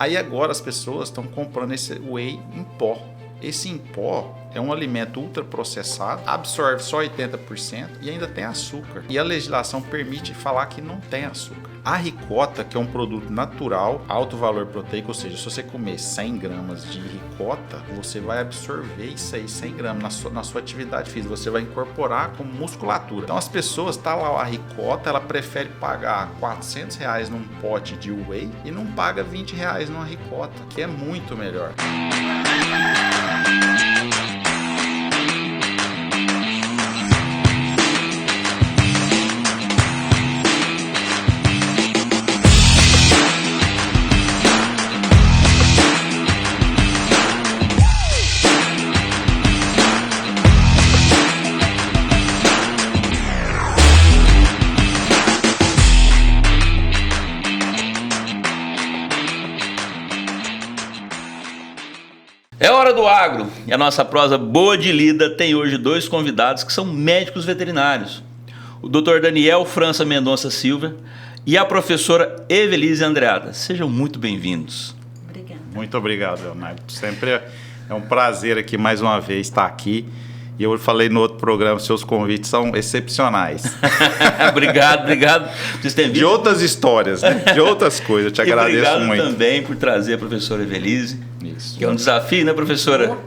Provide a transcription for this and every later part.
Aí agora as pessoas estão comprando esse whey em pó. Esse em pó é um alimento ultraprocessado, absorve só 80% e ainda tem açúcar. E a legislação permite falar que não tem açúcar. A ricota, que é um produto natural, alto valor proteico, ou seja, se você comer 100 gramas de ricota, você vai absorver isso aí, 100 gramas, na sua atividade física. Você vai incorporar como musculatura. Então as pessoas, tá lá a ricota, ela prefere pagar R$400 num pote de whey e não paga R$20 numa ricota, que é muito melhor. É hora do agro e a nossa prosa boa de lida tem hoje dois convidados que são médicos veterinários. O Dr. Daniel França Mendonça Silva e a professora Evelise Andreada. Sejam muito bem-vindos. Obrigada. Muito obrigado, Leonardo. Sempre é um prazer aqui mais uma vez estar aqui. E eu falei no outro programa, seus convites são excepcionais. Obrigado. Vocês têm visto? De outras histórias, né? De outras coisas. Eu te agradeço obrigado muito. Obrigado também por trazer a professora Evelise. Isso. Que é um desafio, né, professora?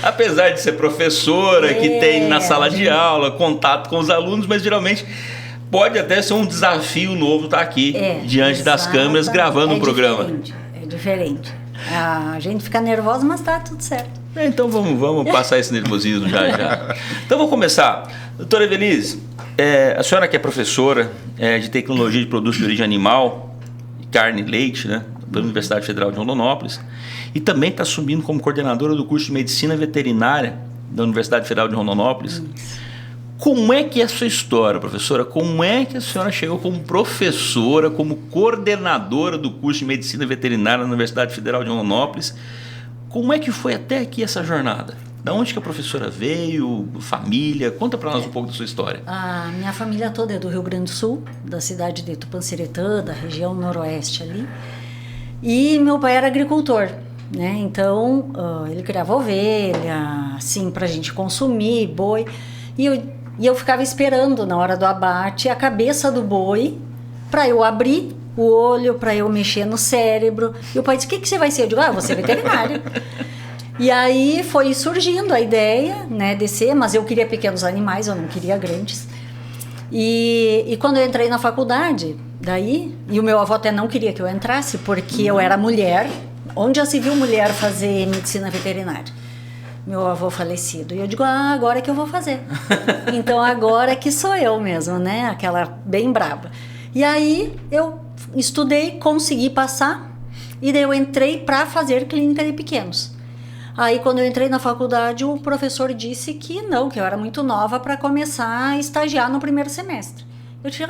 Apesar de ser professora, que tem na sala de aula, contato com os alunos, mas geralmente pode até ser um desafio novo estar aqui, diante das câmeras, gravando um programa. É diferente. A gente fica nervosa, mas tá tudo certo. Então vamos passar esse nervosismo já. Então vamos começar. Doutora Evelise, a senhora que é professora de tecnologia de produtos de origem animal, carne e leite, né, da Universidade Federal de Rondonópolis, e também está assumindo como coordenadora do curso de Medicina Veterinária da Universidade Federal de Rondonópolis. Como é que é a sua história, professora? Como é que a senhora chegou como professora, como coordenadora do curso de Medicina Veterinária na Universidade Federal de Rondonópolis? Como é que foi até aqui essa jornada? Da onde que a professora veio? Família? Conta para nós um pouco da sua história. A minha família toda é do Rio Grande do Sul, da cidade de Tupanciretã, da região noroeste ali. E meu pai era agricultor, né? Então ele criava ovelha, assim, para a gente consumir, boi. E eu ficava esperando na hora do abate a cabeça do boi para eu abrir o olho, para eu mexer no cérebro. E o pai disse: o que você vai ser? Eu digo: eu vou ser veterinária. E aí foi surgindo a ideia, né, de ser, mas eu queria pequenos animais, eu não queria grandes. E quando eu entrei na faculdade, daí, e o meu avô até não queria que eu entrasse, porque eu era mulher. Onde já se viu mulher fazer medicina veterinária? Meu avô falecido. E eu digo: agora é que eu vou fazer. Então agora que sou eu mesmo, né? Aquela bem braba. E aí eu estudei, consegui passar, e daí eu entrei para fazer clínica de pequenos. Aí quando eu entrei na faculdade, o professor disse que não, que eu era muito nova para começar a estagiar no primeiro semestre. Eu disse: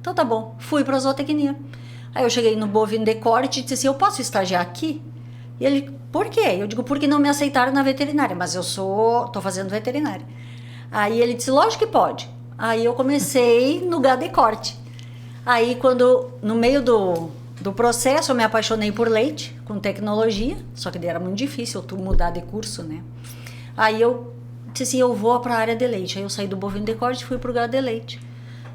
então tá bom. Fui para a zootecnia. Aí eu cheguei no bovino de corte e disse assim: eu posso estagiar aqui? E ele: por quê? Eu digo: porque não me aceitaram na veterinária, mas eu tô fazendo veterinária. Aí ele disse: lógico que pode. Aí eu comecei no gado de corte. Aí no meio do processo eu me apaixonei por leite, com tecnologia, só que era muito difícil tu mudar de curso, né? Aí eu disse assim: eu vou para a área de leite. Aí eu saí do bovino de corte e fui pro gado de leite.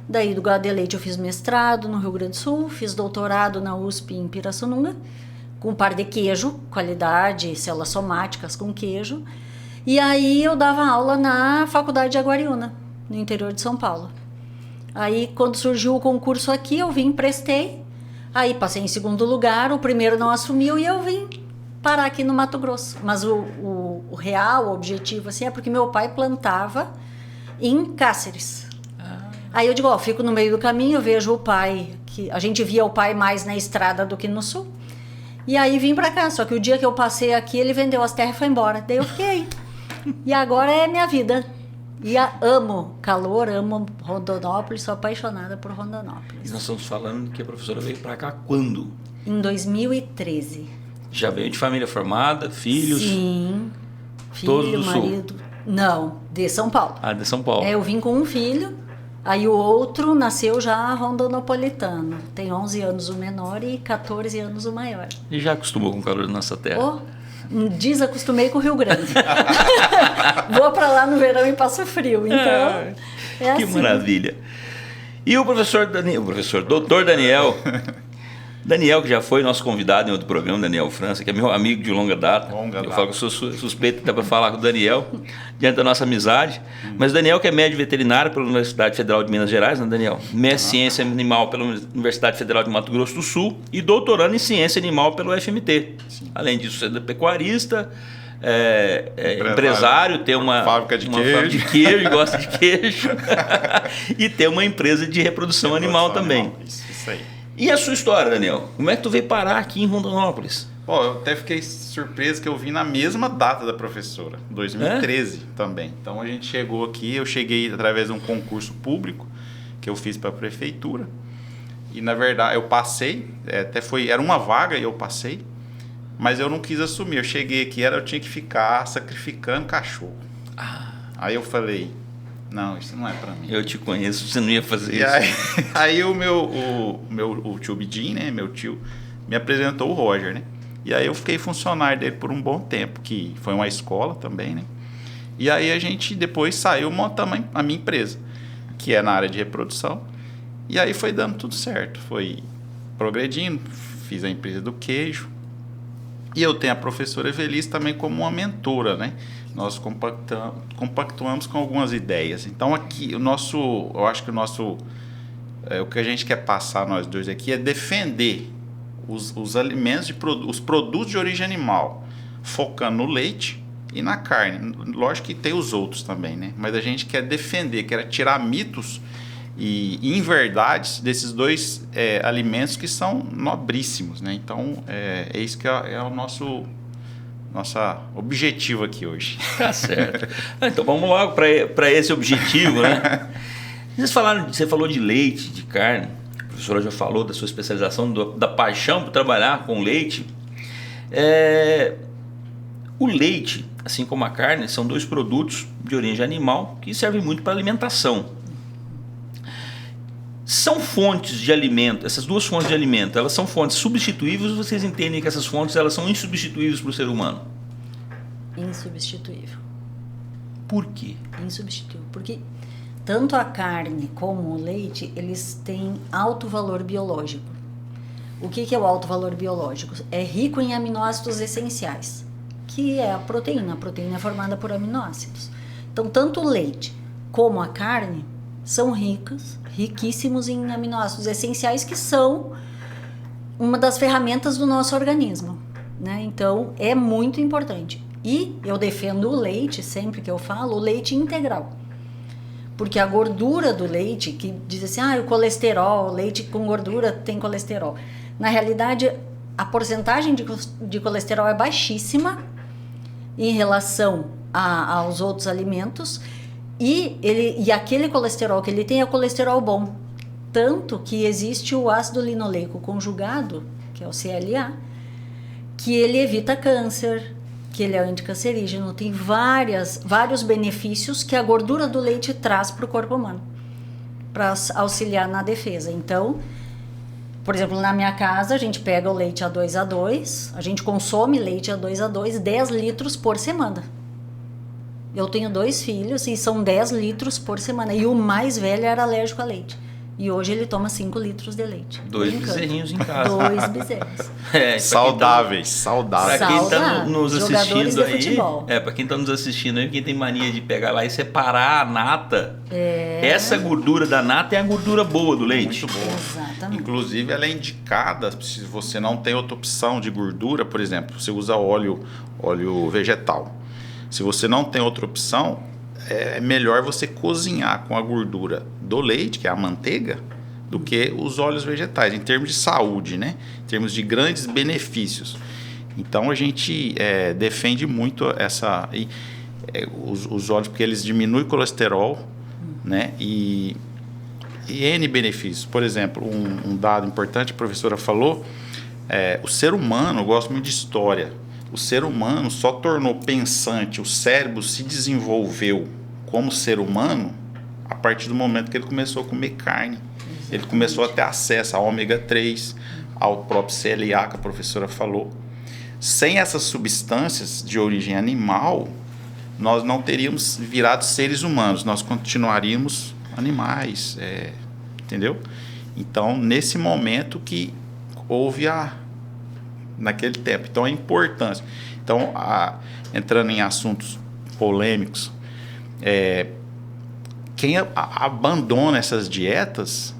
Daí do gado de leite eu fiz mestrado no Rio Grande do Sul, fiz doutorado na USP em Pirassununga, com par de queijo, qualidade, células somáticas com queijo. E aí eu dava aula na Faculdade de Aguariúna, no interior de São Paulo. Aí quando surgiu o concurso aqui, eu vim, prestei. Aí passei em segundo lugar, o primeiro não assumiu e eu vim parar aqui no Mato Grosso. Mas o real, o objetivo, assim, é porque meu pai plantava em Cáceres. Aí eu digo: fico no meio do caminho, eu vejo o pai, que a gente via o pai mais na estrada do que no sul. E aí vim pra cá, só que o dia que eu passei aqui, ele vendeu as terras e foi embora. Daí eu fiquei. E agora é minha vida. E amo calor, amo Rondonópolis, sou apaixonada por Rondonópolis. E nós estamos falando que a professora veio para cá quando? Em 2013. Já veio de família formada, filhos? Sim. Filho, todos do marido. Sul? Não, de São Paulo. De São Paulo. Eu vim com um filho, Aí o outro nasceu já rondonopolitano. Tem 11 anos o menor e 14 anos o maior. E já acostumou com o calor da nossa terra? Oh, desacostumei com o Rio Grande. Vou para lá no verão e passo frio. Então, é que assim. maravilha. E o doutor Daniel... Daniel, que já foi nosso convidado em outro programa, Daniel França, que é meu amigo de longa data. Eu falo que eu sou suspeito até para falar com o Daniel, diante da nossa amizade. Mas o Daniel, que é médico veterinário pela Universidade Federal de Minas Gerais, né, Daniel? Mestre em Ciência Animal pela Universidade Federal de Mato Grosso do Sul e doutorando em Ciência Animal pelo UFMT. Sim. Além disso, você é pecuarista, empresário, tem uma fábrica de queijo, gosta de queijo, e tem uma empresa de reprodução animal também. Isso aí. E a sua história, Daniel? Como é que tu veio parar aqui em Rondonópolis? Bom, eu até fiquei surpreso que eu vim na mesma data da professora, 2013 também. Então a gente chegou aqui, eu cheguei através de um concurso público que eu fiz para a prefeitura. E na verdade eu passei, era uma vaga e eu passei, mas eu não quis assumir. Eu cheguei aqui, eu tinha que ficar sacrificando cachorro. Aí eu falei, não, isso não é pra mim. Eu te conheço, você não ia fazer isso. Aí o tio Bidin, né, meu tio, me apresentou o Roger, né? E aí eu fiquei funcionário dele por um bom tempo, que foi uma escola também, né? E aí a gente depois saiu montando a minha empresa, que é na área de reprodução. E aí foi dando tudo certo, foi progredindo, fiz a empresa do queijo. E eu tenho a professora Evelis também como uma mentora, né? Nós compactuamos com algumas ideias. Então aqui, eu acho que o que a gente quer passar nós dois aqui é defender os alimentos, os produtos de origem animal, focando no leite e na carne. Lógico que tem os outros também, né? Mas a gente quer defender, quer tirar mitos e inverdades desses dois alimentos que são nobríssimos, né? Então é isso que é o nosso objetivo aqui hoje. Tá certo. Então vamos logo para esse objetivo, né? Você falou de leite, de carne. A professora já falou da sua especialização, da paixão por trabalhar com leite. O leite, assim como a carne, são dois produtos de origem animal que servem muito para alimentação. São fontes de alimento, essas duas fontes de alimento, elas são fontes substituíveis ou vocês entendem que essas fontes elas são insubstituíveis para o ser humano? Insubstituível. Por quê? Insubstituível, porque tanto a carne como o leite, eles têm alto valor biológico. O que é o alto valor biológico? É rico em aminoácidos essenciais, que é a proteína. A proteína é formada por aminoácidos. Então, tanto o leite como a carne são riquíssimos em aminoácidos essenciais, que são uma das ferramentas do nosso organismo, né? Então, é muito importante. E eu defendo o leite, sempre que eu falo, o leite integral. Porque a gordura do leite, que diz assim, o colesterol, leite com gordura tem colesterol. Na realidade, a porcentagem de colesterol é baixíssima em relação aos outros alimentos. E aquele colesterol que ele tem é o colesterol bom. Tanto que existe o ácido linoleico conjugado, que é o CLA, que ele evita câncer, que ele é anticancerígeno, tem vários benefícios que a gordura do leite traz para o corpo humano, para auxiliar na defesa. Então, por exemplo, na minha casa, a gente pega o leite A2, a gente consome leite A2, 10 litros por semana. Eu tenho 2 filhos e são 10 litros por semana. E o mais velho era alérgico a leite. E hoje ele toma 5 litros de leite. 2 bezerrinhos em casa. 2 bezerros. Saudáveis. Para quem está nos assistindo aí, para quem está nos assistindo aí, quem tem mania de pegar lá e separar a nata, essa gordura da nata é a gordura boa do leite. Muito boa. Exatamente. Inclusive, ela é indicada se você não tem outra opção de gordura, por exemplo, você usa óleo vegetal. Se você não tem outra opção, é melhor você cozinhar com a gordura do leite, que é a manteiga, do que os óleos vegetais, em termos de saúde, né? Em termos de grandes benefícios. Então a gente defende muito os óleos, porque eles diminuem o colesterol, né? E N benefícios. Por exemplo, um dado importante, a professora falou, o ser humano, eu gosto muito de história, o ser humano só tornou pensante, o cérebro se desenvolveu como ser humano a partir do momento que ele começou a comer carne. Exatamente. Ele começou a ter acesso a ômega 3, ao próprio CLA que a professora falou. Sem essas substâncias de origem animal, nós não teríamos virado seres humanos, nós continuaríamos animais, entendeu? Então, nesse momento que houve naquele tempo. Então, a importância. Então, entrando em assuntos polêmicos, quem abandona essas dietas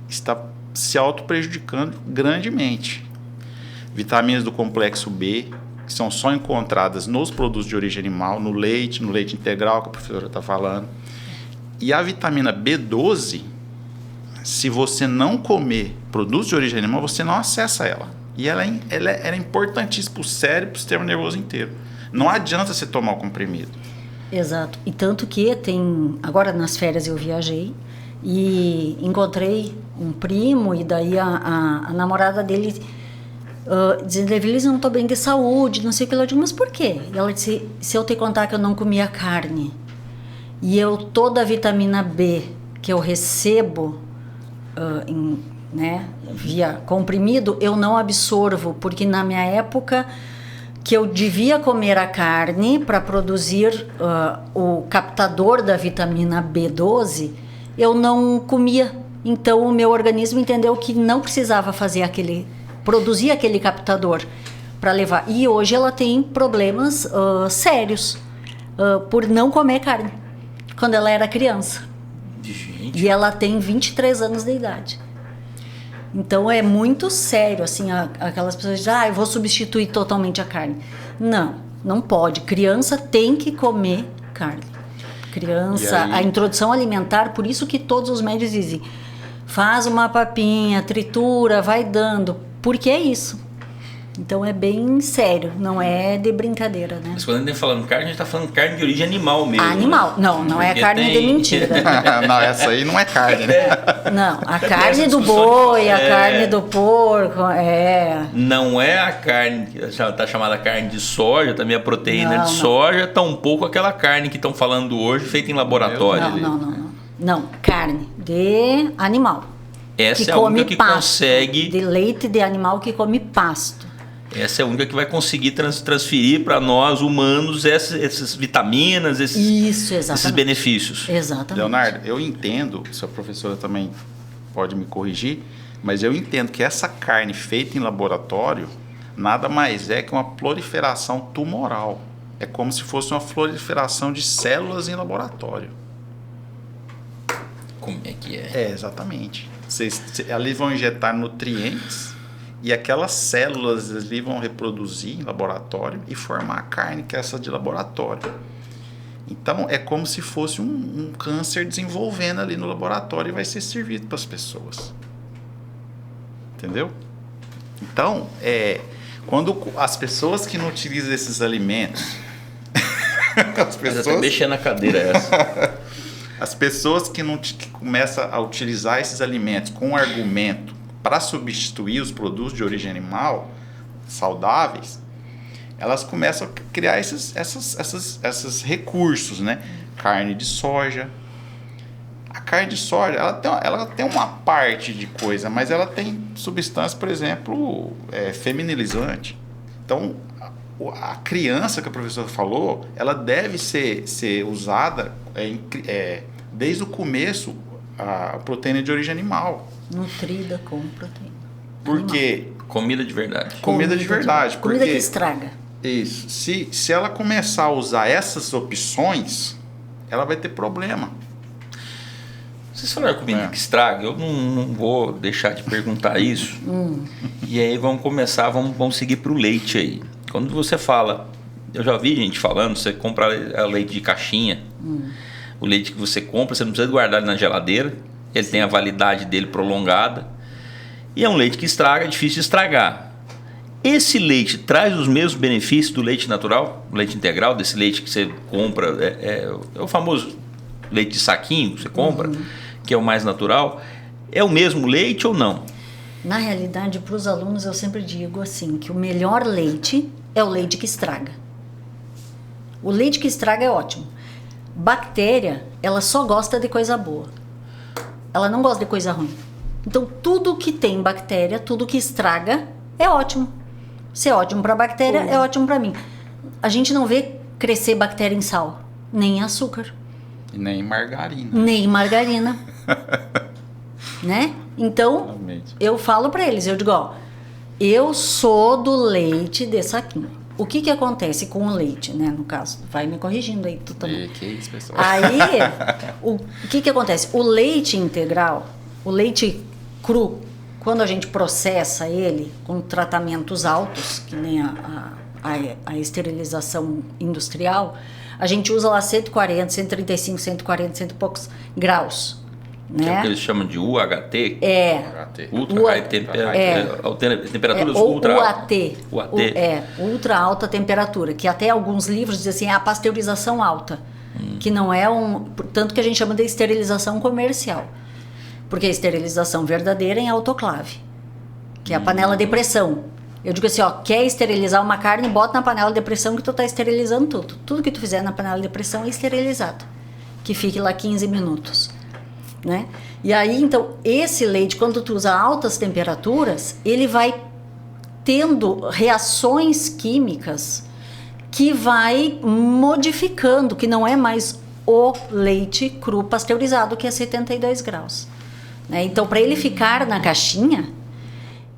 está se auto-prejudicando grandemente. Vitaminas do complexo B, que são só encontradas nos produtos de origem animal, no leite integral, que a professora está falando. E a vitamina B12, se você não comer produtos de origem animal, você não acessa ela. E ela é importantíssima para o cérebro e para o sistema nervoso inteiro. Não adianta você tomar o comprimido. Exato. E tanto que agora nas férias eu viajei e encontrei um primo e daí a namorada dele dizendo, eles não estão bem de saúde, não sei o que. Eu digo, mas por quê? E ela disse, se eu te contar que eu não comia carne e toda a vitamina B que eu recebo via comprimido, eu não absorvo, porque na minha época que eu devia comer a carne para produzir o captador da vitamina B12, eu não comia. Então o meu organismo entendeu que não precisava produzir aquele captador para levar. E hoje ela tem problemas sérios por não comer carne, quando ela era criança. Gente. E ela tem 23 anos de idade. Então é muito sério, assim, aquelas pessoas dizem, eu vou substituir totalmente a carne. Não pode. Criança tem que comer carne. Criança, a introdução alimentar, por isso que todos os médicos dizem, faz uma papinha, tritura, vai dando, porque é isso. Então é bem sério, não é de brincadeira, né? Mas quando a gente está falando carne, a gente está falando carne de origem animal mesmo. Animal, né? Não é carne de mentira. Não, essa aí não é carne, né? Não, a carne do boi, a carne do porco, Não é a carne que está chamada carne de soja, também a proteína de soja, tampouco aquela carne que estão falando hoje, feita em laboratório. Não, carne de animal. Essa é a única que consegue... De leite de animal que come pasto. Essa é a única que vai conseguir transferir para nós, humanos, essas vitaminas, esses benefícios. Exatamente. Leonardo, eu entendo, se a professora também pode me corrigir, mas eu entendo que essa carne feita em laboratório nada mais é que uma proliferação tumoral. É como se fosse uma proliferação de células em laboratório. Como é que é? Exatamente. Ali vão injetar nutrientes e aquelas células ali vão reproduzir em laboratório e formar a carne, que é essa de laboratório. Então, é como se fosse um câncer desenvolvendo ali no laboratório e vai ser servido para as pessoas. Entendeu? Então, quando as pessoas que não utilizam esses alimentos... As pessoas... Mas mexendo na cadeira essa. As pessoas que começam a utilizar esses alimentos com argumento para substituir os produtos de origem animal saudáveis, elas começam a criar esses recursos, né? Carne de soja. A carne de soja, ela tem uma parte de coisa, mas ela tem substância, por exemplo, feminilizante. Então, a criança que a professora falou, ela deve ser usada desde o começo a proteína de origem animal. Nutrida com proteína. Porque... Comida de verdade. Comida de verdade. Comida que estraga. Isso. Se ela começar a usar essas opções, ela vai ter problema. Vocês falaram comida que estraga, eu não vou deixar de perguntar isso. E aí vamos seguir para o leite aí. Quando você fala, eu já vi gente falando, você compra leite de caixinha, o leite que você compra, você não precisa guardar ele na geladeira, ele tem a validade dele prolongada, e é um leite que estraga, é difícil de estragar. Esse leite traz os mesmos benefícios do leite natural, o leite integral, desse leite que você compra, é o famoso leite de saquinho que você compra, que é o mais natural. É o mesmo leite ou não? Na realidade, para os alunos eu sempre digo assim, que o melhor leite é o leite que estraga. O leite que estraga é ótimo. bactéria, ela só gosta de coisa boa. Ela não gosta de coisa ruim. Então, tudo que tem bactéria, tudo que estraga, é ótimo. Se é ótimo para a bactéria, é ótimo para mim. A gente não vê crescer bactéria em sal, nem em açúcar. E nem margarina. Nem em margarina. Né? Então, Realmente. eu falo para eles, eu digo, ó, eu sou do leite de saquinho. O que acontece com o leite, né? No caso, vai me corrigindo aí, tu também. E que isso, pessoal? Aí, o que acontece? O leite integral, o leite cru, quando a gente processa ele com tratamentos altos, que nem a esterilização industrial, a gente usa lá 140, 135, 140, cento e poucos graus. Que é o Né? que eles chamam de UHT. HT. Ultra high temperaturas ultra UAT. UAT. Ultra alta temperatura, que até alguns livros dizem assim, é a pasteurização alta, que não é tanto que a gente chama de esterilização comercial. Porque a esterilização verdadeira é em autoclave, que é a panela de pressão. Eu digo assim, ó, quer esterilizar uma carne, bota na panela de pressão que tu tá esterilizando tudo. Tudo que tu fizer na panela de pressão é esterilizado, que fique lá 15 minutos. Né? E aí, então, esse leite, quando tu usa altas temperaturas, ele vai tendo reações químicas que vai modificando, que não é mais o leite cru pasteurizado, que é 72 graus. Né? Então, para ele ficar na caixinha,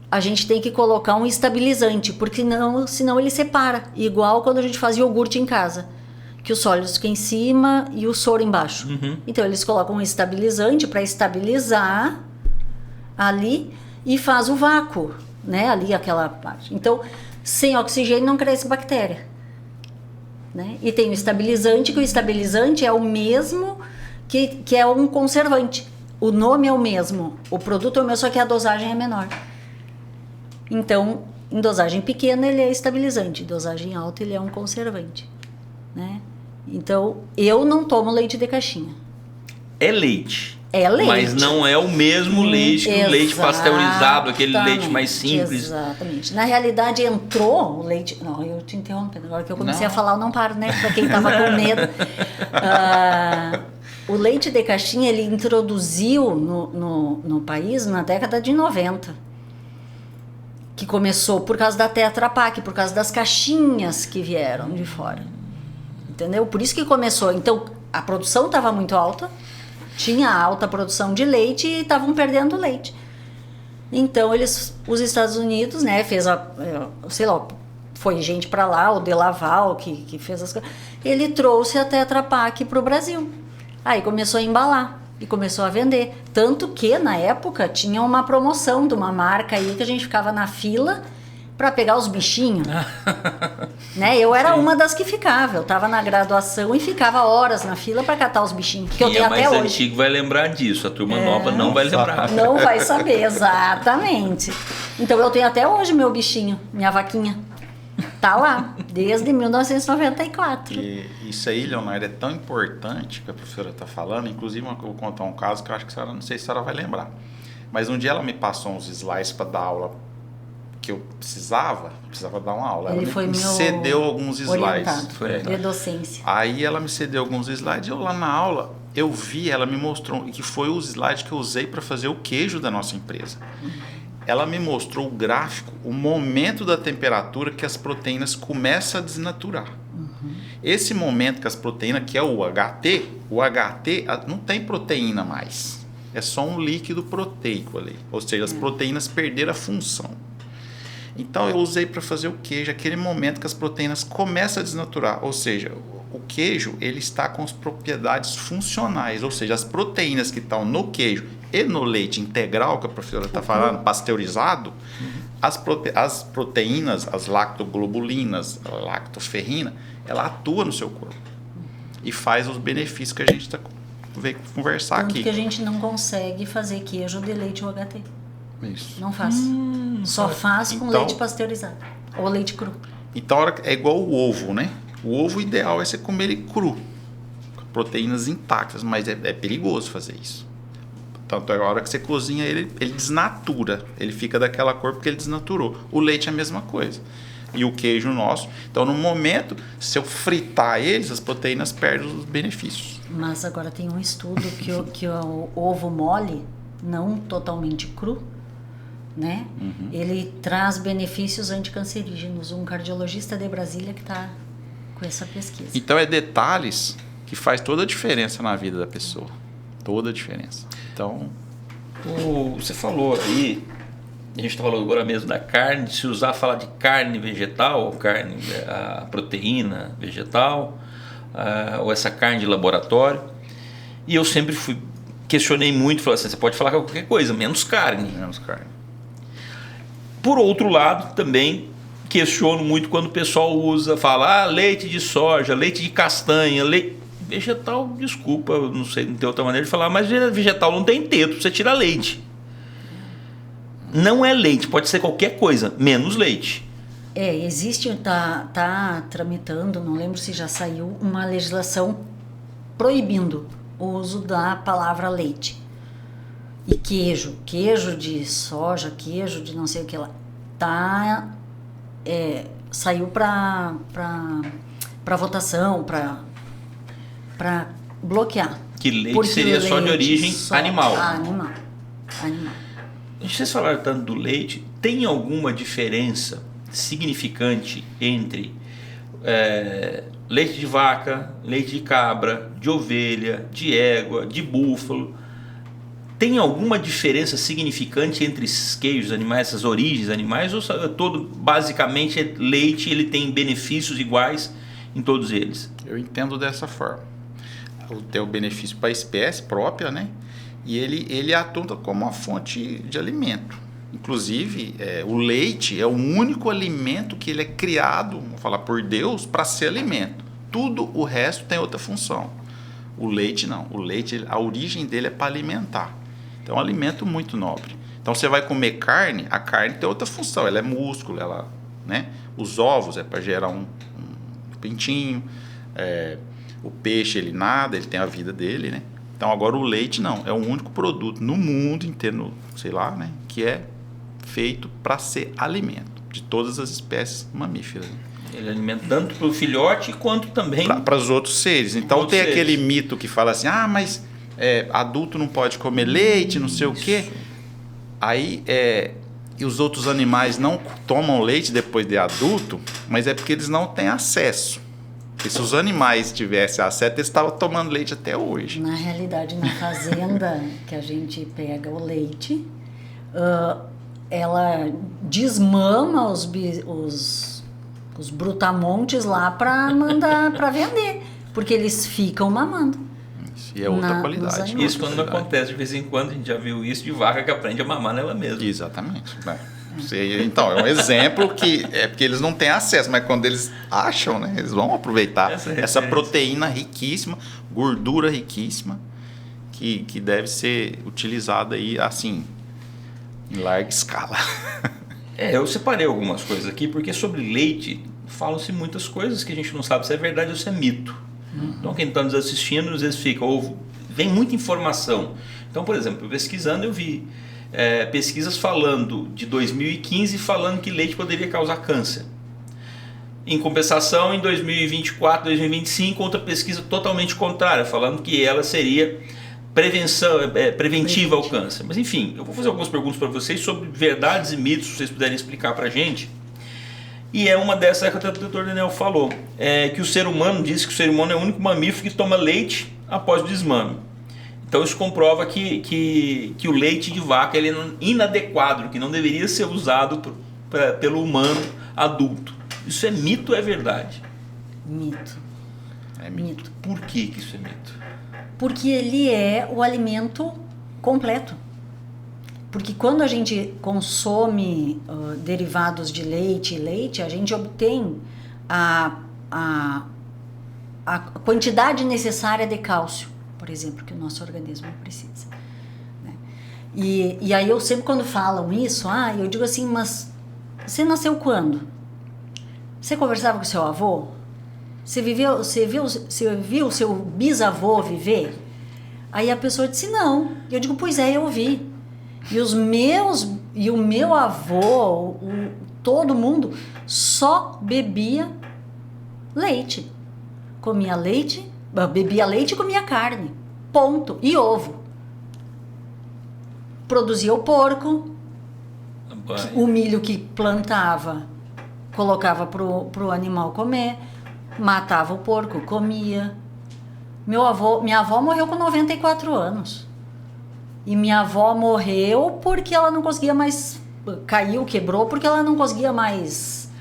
a gente tem que colocar um estabilizante, porque senão ele separa, igual quando a gente faz iogurte em casa. Que os sólidos ficam em cima e o soro embaixo. Então eles colocam um estabilizante para estabilizar ali e faz o vácuo, né? Ali aquela parte. Então, sem oxigênio não cresce bactéria. Né? E tem o estabilizante, que o estabilizante é o mesmo que é um conservante. O nome é o mesmo, o produto é o mesmo, só que a dosagem é menor. Então, em dosagem pequena ele é estabilizante, em dosagem alta ele é um conservante. Né? Então, eu não tomo leite de caixinha. É leite. É leite. Mas não é o mesmo leite que o leite pasteurizado, aquele leite mais simples. Exatamente. Na realidade, entrou o leite... Não, eu te interrompendo. Agora que eu comecei a falar, eu não paro, né? Para quem estava com medo. O leite de caixinha, ele introduziu no país na década de 90. Que começou por causa da Tetra Pak, por causa das caixinhas que vieram de fora. Entendeu? Por isso que começou. Então, a produção estava muito alta, tinha alta produção de leite e estavam perdendo leite. Então, os Estados Unidos, né, fez sei lá, foi gente para lá, o De Laval, que fez as coisas. Ele trouxe a Tetra Pak para o Brasil. Aí começou a embalar e começou a vender. Tanto que, na época, tinha uma promoção de uma marca aí que a gente ficava na fila para pegar os bichinhos. Né? Eu era uma das que ficava. Eu estava na graduação e ficava horas na fila para catar os bichinhos. Que eu tenho até hoje. Quem é mais antigo vai lembrar disso. A turma nova não vai lembrar. Não vai saber, exatamente. Então eu tenho até hoje meu bichinho, minha vaquinha. Tá lá, desde 1994. E isso aí, Leonardo, é tão importante que a professora está falando. Inclusive, eu vou contar um caso que eu acho que a senhora, não sei se a senhora vai lembrar. Mas um dia ela me passou uns slides para dar aula que eu precisava dar uma aula. Ele ela me cedeu alguns slides. De docência. Aí ela me cedeu alguns slides, eu lá na aula, eu vi, ela me mostrou que foi os slides que eu usei para fazer o queijo da nossa empresa. Ela me mostrou o gráfico, o momento da temperatura que as proteínas começam a desnaturar. Esse momento que as proteínas, que é o HT não tem proteína mais. É só um líquido proteico ali. Ou seja, as proteínas perderam a função. Então eu usei para fazer o queijo, aquele momento que as proteínas começam a desnaturar. Ou seja, o queijo ele está com as propriedades funcionais. Ou seja, as proteínas que estão no queijo e no leite integral, que a professora está falando, pasteurizado, as proteínas, as lactoglobulinas, a lactoferrina, ela atua no seu corpo e faz os benefícios que a gente veio conversar Tanto aqui. que a gente não consegue fazer queijo de leite UHT. Isso. Não faz. Só faz com leite pasteurizado ou leite cru. Então é igual o ovo, né? O ovo ideal é você comer ele cru, com proteínas intactas, mas é perigoso fazer isso. Tanto é a hora que você cozinha ele desnatura. Ele fica daquela cor porque ele desnaturou. O leite é a mesma coisa. e o queijo nosso. Então, no momento, se eu fritar eles, as proteínas perdem os benefícios. Mas agora tem um estudo que o ovo mole, não totalmente cru, né? Ele traz benefícios anticancerígenos. Um cardiologista de Brasília que está com essa pesquisa. Então, é detalhes que faz toda a diferença na vida da pessoa. Toda a diferença. Então... Você falou aí, a gente está falando agora mesmo da carne, se usar falar de carne vegetal, carne, a proteína vegetal, ou essa carne de laboratório. E eu sempre questionei muito, falei assim, você pode falar qualquer coisa, menos carne. Menos carne. Por outro lado, também questiono muito quando o pessoal fala leite de soja, leite de castanha, vegetal, desculpa, eu não sei, não tem outra maneira de falar, mas vegetal não tem teto, você tira leite. Não é leite, pode ser qualquer coisa, menos leite. Existe, tá tramitando, não lembro se já saiu, uma legislação proibindo o uso da palavra leite. E queijo de soja, queijo de não sei o que lá, saiu para votação, para bloquear. Que leite seria só de origem animal. Animal. Vocês falaram tanto do leite, tem alguma diferença significante entre leite de vaca, leite de cabra, de ovelha, de égua, de búfalo? Tem alguma diferença significante entre esses queijos animais, essas origens animais, ou todo basicamente é leite, ele tem benefícios iguais em todos eles? Eu entendo dessa forma. Tem o benefício para a espécie própria, né? E ele atua como uma fonte de alimento. Inclusive, o leite é o único alimento que ele é criado, vamos falar, por Deus, para ser alimento. Tudo o resto tem outra função. O leite não. O leite, a origem dele é para alimentar. Então, é um alimento muito nobre. Então, você vai comer carne, a carne tem outra função. Ela é músculo, né? Os ovos é para gerar um pintinho. O peixe, ele nada, ele tem a vida dele, né? Então, agora o leite não. É o único produto no mundo inteiro, sei lá, né? Que é feito para ser alimento de todas as espécies mamíferas. Ele alimenta tanto para o filhote quanto também para os outros seres. Então, tem aquele mito que fala assim, mas adulto não pode comer leite, não sei o quê. Aí, e os outros animais não tomam leite depois de adulto, mas é porque eles não têm acesso. Porque se os animais tivessem acesso, eles estavam tomando leite até hoje. Na realidade, na fazenda que a gente pega o leite, ela desmama os brutamontes lá para mandar para vender, porque eles ficam mamando. E é outra qualidade. Isso quando acontece de vez em quando, a gente já viu isso de vaca que aprende a mamar nela mesma. Exatamente. Então, é um exemplo que é porque eles não têm acesso, mas quando eles acham, né, eles vão aproveitar essa proteína riquíssima, gordura riquíssima, que deve ser utilizada aí assim, em larga escala. Eu separei algumas coisas aqui, porque sobre leite falam-se muitas coisas que a gente não sabe se é verdade ou se é mito. Então, quem está nos assistindo, às vezes vem muita informação. Então, por exemplo, pesquisando, eu vi pesquisas falando de 2015, falando que leite poderia causar câncer. Em compensação, em 2024, 2025, outra pesquisa totalmente contrária, falando que ela seria preventiva ao câncer. Mas enfim, eu vou fazer algumas perguntas para vocês sobre verdades e mitos, se vocês puderem explicar para a gente. E uma dessas que o doutor Daniel falou, que o ser humano diz que o ser humano é o único mamífero que toma leite após o desmame. Então isso comprova que o leite de vaca ele é inadequado, que não deveria ser usado pelo humano adulto. Isso é mito ou é verdade? Mito. É mito. Por que isso é mito? Porque ele é o alimento completo. Porque quando a gente consome derivados de leite, a gente obtém a quantidade necessária de cálcio, por exemplo, que o nosso organismo precisa. Né? E aí eu sempre quando falam isso, eu digo assim, mas você nasceu quando? Você conversava com seu avô? Você viu o seu bisavô viver? Aí a pessoa disse não. E eu digo, pois eu vi. E o meu avô, todo mundo só bebia leite. Comia leite, bebia leite e comia carne. Ponto. E ovo. Produzia o porco, o milho que plantava, colocava pro animal comer, matava o porco, comia. Minha avó morreu com 94 anos. E minha avó morreu porque ela não conseguia mais, caiu, quebrou, porque ela não conseguia mais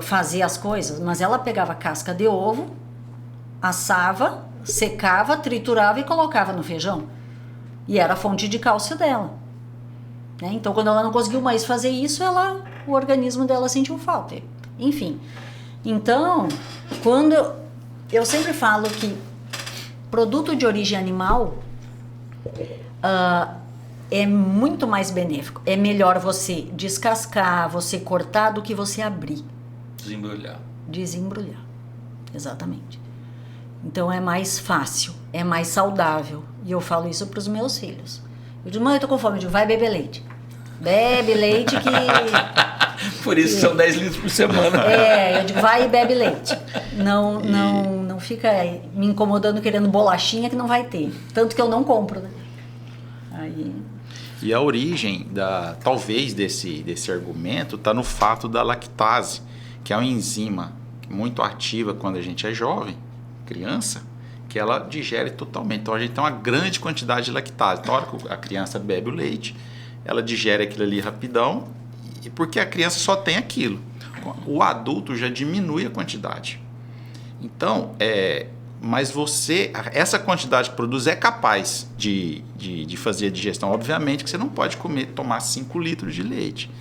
fazer as coisas. Mas ela pegava casca de ovo, assava, secava, triturava e colocava no feijão. E era a fonte de cálcio dela. Né? Então, quando ela não conseguiu mais fazer isso, o organismo dela sentiu falta. Enfim. Então, quando eu sempre falo que produto de origem animal é muito mais benéfico. É melhor você descascar, você cortar do que você abrir. Desembrulhar. Exatamente. Então é mais fácil, é mais saudável. E eu falo isso para os meus filhos. Eu digo, mãe, eu tô com fome. Eu digo, vai beber leite. Bebe leite que... Por isso são 10 litros por semana. Eu digo, vai e bebe leite. Não fica me incomodando querendo bolachinha que não vai ter. Tanto que eu não compro, né? Aí... E a origem, talvez, desse argumento está no fato da lactase, que é uma enzima muito ativa quando a gente é jovem, criança, que ela digere totalmente. Então a gente tem uma grande quantidade de lactase. Na hora que a criança bebe o leite, ela digere aquilo ali rapidão, e porque a criança só tem aquilo. O adulto já diminui a quantidade. Então, mas essa quantidade que produz é capaz de fazer a digestão. Obviamente que você não pode tomar 5 litros de leite.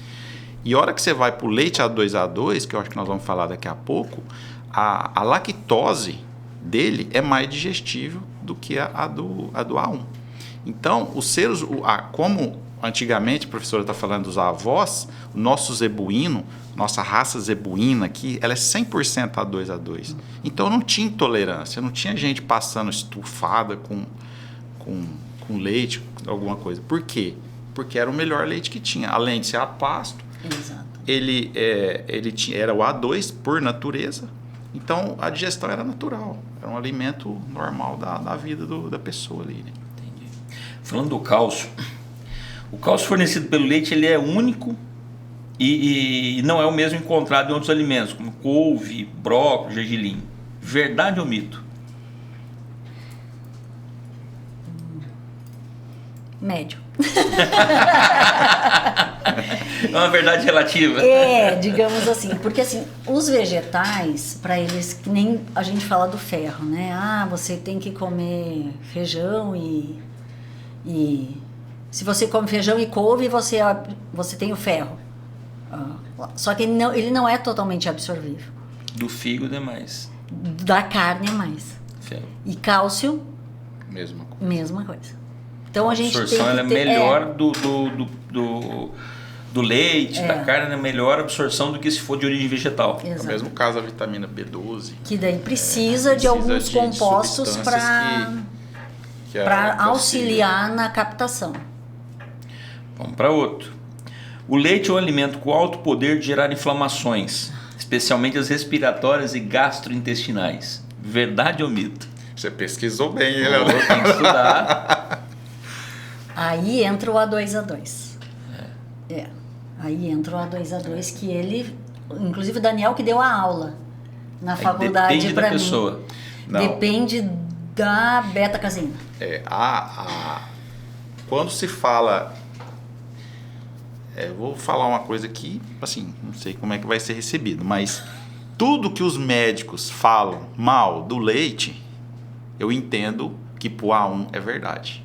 E a hora que você vai para o leite A2A2, que eu acho que nós vamos falar daqui a pouco, a lactose dele é mais digestível do que a do A1. Então, os seres, como antigamente a professora está falando dos avós, o nosso zebuíno, nossa raça zebuína aqui, ela é 100% A2A2. Então não tinha intolerância, não tinha gente passando estufada com leite, alguma coisa. Por quê? Porque era o melhor leite que tinha. Além de ser a pasto, exato, ele era o A2 por natureza. Então a digestão era natural, era um alimento normal da vida da pessoa ali. Né? Entendi. Falando do cálcio, o cálcio fornecido pelo leite ele é único e não é o mesmo encontrado em outros alimentos, como couve, brócolis, gergelim. Verdade ou mito? Médio. É uma verdade relativa. Digamos assim, porque assim, os vegetais, para eles, que nem a gente fala do ferro, né? Você tem que comer feijão e se você come feijão e couve, você tem o ferro. Só que ele não é totalmente absorvível. Do fígado é mais. Da carne é mais. Ferro. E cálcio, Mesma coisa. Então a gente a absorção tem que ela é melhor do leite, da carne, é melhor absorção do que se for de origem vegetal. É o mesmo caso da vitamina B12. Que daí precisa de alguns compostos para auxiliar na captação. Vamos para outro. O leite é um alimento com alto poder de gerar inflamações, especialmente as respiratórias e gastrointestinais. Verdade ou mito? Você pesquisou bem, hein, Leandro? Tem que estudar. Aí entra o A2A2. Aí entra o A2A2, que ele... Inclusive o Daniel que deu a aula na faculdade para mim. Depende da pessoa. Não. Depende da beta-caseína. Quando se fala... vou falar uma coisa aqui, assim, não sei como é que vai ser recebido, mas tudo que os médicos falam mal do leite, eu entendo que pro A1 é verdade.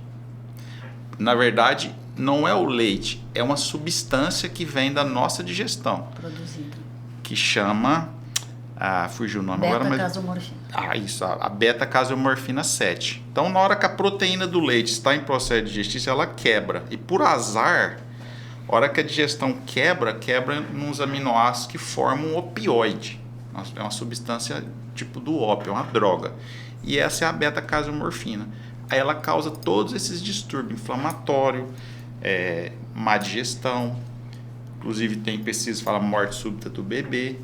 Na verdade, não é o leite, é uma substância que vem da nossa digestão. Produzida. Que chama... fugiu o nome agora. Beta-casomorfina. Isso, a beta-casomorfina 7. Então, na hora que a proteína do leite está em processo digestivo, ela quebra. E por azar, a hora que a digestão quebra nos aminoácidos que formam um opioide. É uma substância tipo do ópio, é uma droga. E essa é a beta-casomorfina. Aí ela causa todos esses distúrbios inflamatórios, má digestão, Inclusive tem pesquisa que fala morte súbita do bebê.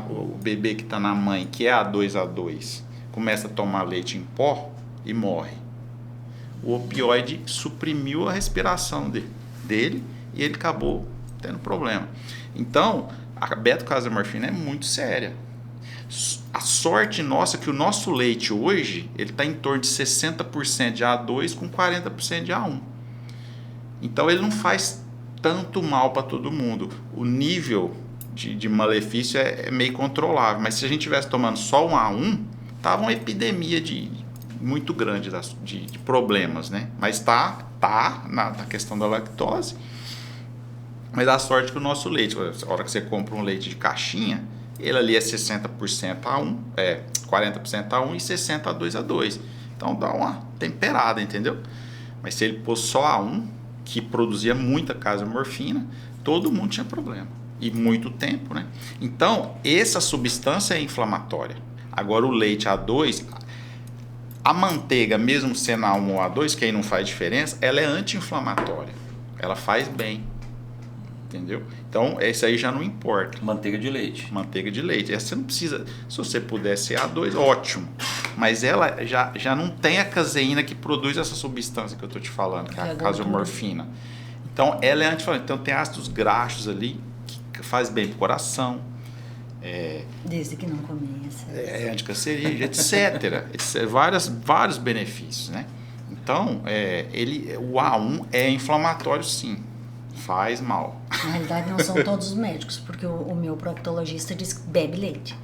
O bebê que está na mãe, que é A2A2, começa a tomar leite em pó e morre. O opioide suprimiu a respiração dele e ele acabou tendo problema. Então, a beta-casomorfina é muito séria. A sorte nossa é que o nosso leite hoje, ele está em torno de 60% de A2 com 40% de A1. Então, ele não faz tanto mal para todo mundo. O nível de malefício é meio controlável, mas se a gente estivesse tomando só um A1, tava uma epidemia muito grande de problemas, né? Mas tá na questão da lactose. Mas a sorte que o nosso leite, a hora que você compra um leite de caixinha, ele ali é 60% A1, 40% A1 e 60% A2A2. Então dá uma temperada, entendeu? Mas se ele pôs só A1, que produzia muita casomorfina, todo mundo tinha problema. E muito tempo, né? Então, essa substância é inflamatória. Agora o leite A2, a manteiga, mesmo sendo A1 ou A2, que aí não faz diferença, ela é anti-inflamatória. Ela faz bem. Entendeu? Então, esse aí já não importa. Manteiga de leite. Manteiga de leite. Essa você não precisa. Se você puder ser A2, ótimo. Mas ela já não tem a caseína que produz essa substância que eu estou te falando, que é a casomorfina. Então, ela é anti-inflamatória. Então, tem ácidos graxos ali que faz bem para o coração. Desde que não começa. Anticancerígeno, etc. Vários benefícios, né? Então, o A1 é inflamatório, sim. Faz mal. Na realidade, não são todos os médicos, porque o meu proctologista diz que bebe leite,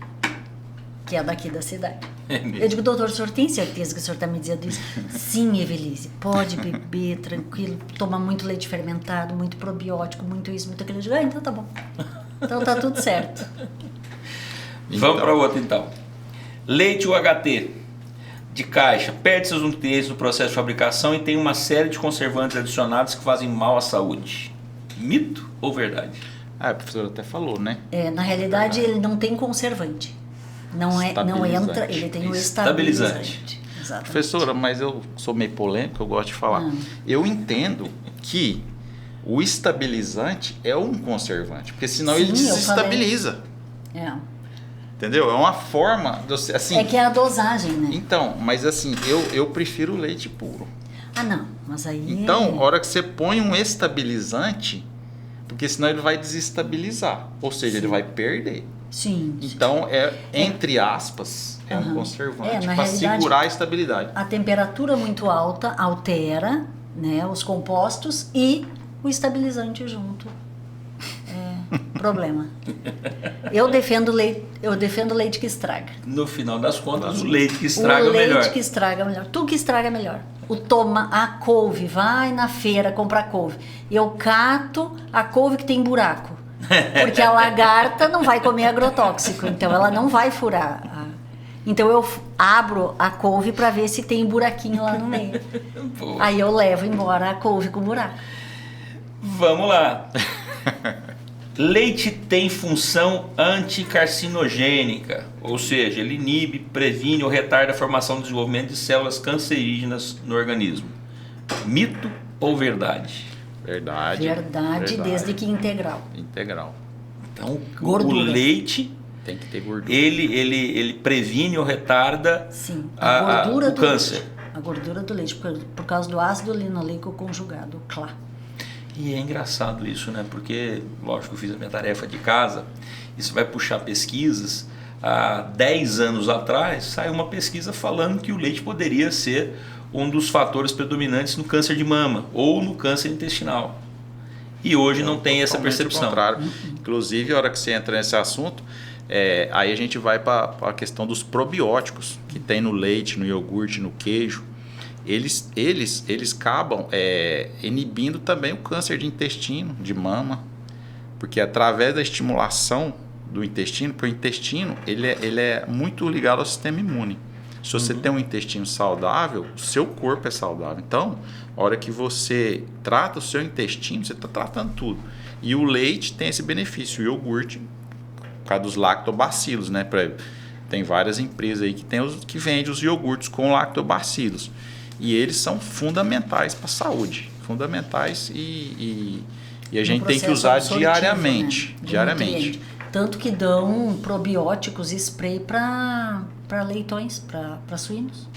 que é daqui da cidade. Eu digo, doutor, o senhor tem certeza que o senhor está me dizendo isso? Sim, Evelise, pode beber, tranquilo, toma muito leite fermentado, muito probiótico, muito isso, muito aquilo. Eu digo, então tá bom. Então tá tudo certo. Vamos para outro então. Leite UHT de caixa perde seus nutrientes no processo de fabricação e tem uma série de conservantes adicionados que fazem mal à saúde. Mito ou verdade? A professora até falou, né? Na realidade, ele não tem conservante. Não entra, ele tem o estabilizante. Exatamente. Professora, mas eu sou meio polêmico, eu gosto de falar. Eu entendo que o estabilizante é um conservante, porque senão ele desestabiliza. Entendeu? É uma forma... Assim, é que é a dosagem, né? Então, mas assim, eu prefiro o leite puro. Ah, não. Mas aí... Então, a hora que você põe um estabilizante, porque senão ele vai desestabilizar. Ou seja, ele vai perder. Sim. Então, entre aspas, um conservante para realidade, segurar a estabilidade. A temperatura muito alta altera, né, os compostos e o estabilizante junto. Problema. Eu defendo leite que estraga. No final das contas, o leite que estraga melhor. O leite que estraga melhor. Tu que estraga melhor. A couve, vai na feira comprar couve. Eu cato a couve que tem buraco. Porque a lagarta não vai comer agrotóxico, então ela não vai furar. Então eu abro a couve para ver se tem buraquinho lá no meio. Aí eu levo embora a couve com buraco. Vamos lá. Leite tem função anticarcinogênica, ou seja, ele inibe, previne ou retarda a formação e desenvolvimento de células cancerígenas no organismo. Mito ou verdade? Verdade, desde que integral. Integral. Então, gordura. O leite tem que ter gordura. Ele previne ou retarda o câncer. A gordura do leite, por causa do ácido linoleico conjugado, o CLA. E é engraçado isso, né? Porque, lógico, eu fiz a minha tarefa de casa, isso vai puxar pesquisas. Há 10 anos atrás, saiu uma pesquisa falando que o leite poderia ser um dos fatores predominantes no câncer de mama ou no câncer intestinal. E hoje não tem essa percepção. Contrário. Inclusive, a hora que você entra nesse assunto, aí a gente vai para a questão dos probióticos que tem no leite, no iogurte, no queijo. Eles acabam inibindo também o câncer de intestino, de mama, porque através da estimulação do intestino, porque o intestino ele é muito ligado ao sistema imune. Se você tem um intestino saudável, o seu corpo é saudável. Então, a hora que você trata o seu intestino, você está tratando tudo. E o leite tem esse benefício, o iogurte, por causa dos lactobacilos, né? Tem várias empresas aí que vendem os iogurtes com lactobacilos. E eles são fundamentais para a saúde. Fundamentais e E a gente no tem que processo usar absortivo, diariamente. né, do Diariamente. nutriente. Tanto que dão probióticos spray para leitões, para suínos.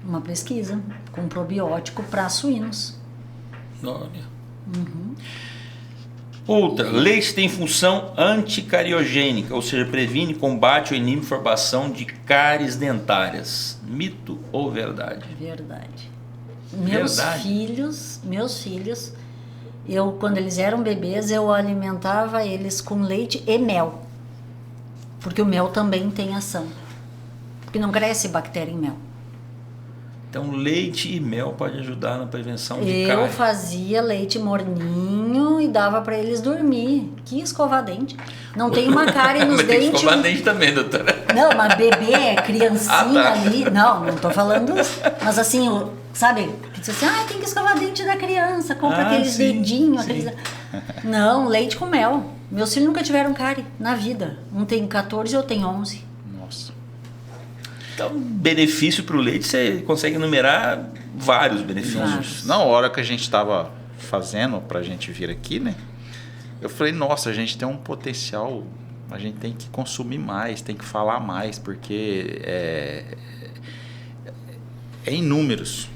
Uma pesquisa com probiótico para suínos. Olha. Outra, leite tem função anticariogênica, ou seja, previne, combate ou inibe formação de cáries dentárias. Mito ou verdade? Verdade. Verdade. Meus filhos, eu quando eles eram bebês, eu alimentava eles com leite e mel. Porque o mel também tem ação. Porque não cresce bactéria em mel. Então, leite e mel pode ajudar na prevenção de Eu cárie. fazia leite morninho e dava para eles dormir. Que escovar dente. Não tem uma cárie nos Mas tem que dentes. escovar dente também, doutora. Não, mas bebê, criancinha Ah, tá. ali. Não tô falando. Mas assim, sabe? Que diz assim, tem que escovar dente da criança, compra aqueles sim, dedinhos. sim. Aqueles... Não, leite com mel. Meus filhos nunca tiveram cárie na vida. Um tem 14 e eu tenho 11. Nossa. Então, benefício para o leite, você consegue enumerar vários benefícios. Vários. Na hora que a gente estava fazendo pra gente vir aqui, né? Eu falei, nossa, a gente tem um potencial, a gente tem que consumir mais, tem que falar mais, porque é em números.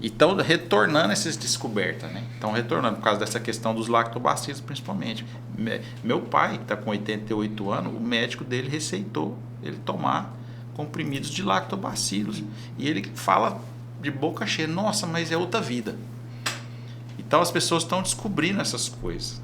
E estão retornando essas descobertas, né? Estão retornando por causa dessa questão dos lactobacilos, principalmente. Meu pai, que está com 88 anos, o médico dele receitou ele tomar comprimidos de lactobacilos. E ele fala de boca cheia, nossa, mas é outra vida. Então as pessoas estão descobrindo essas coisas,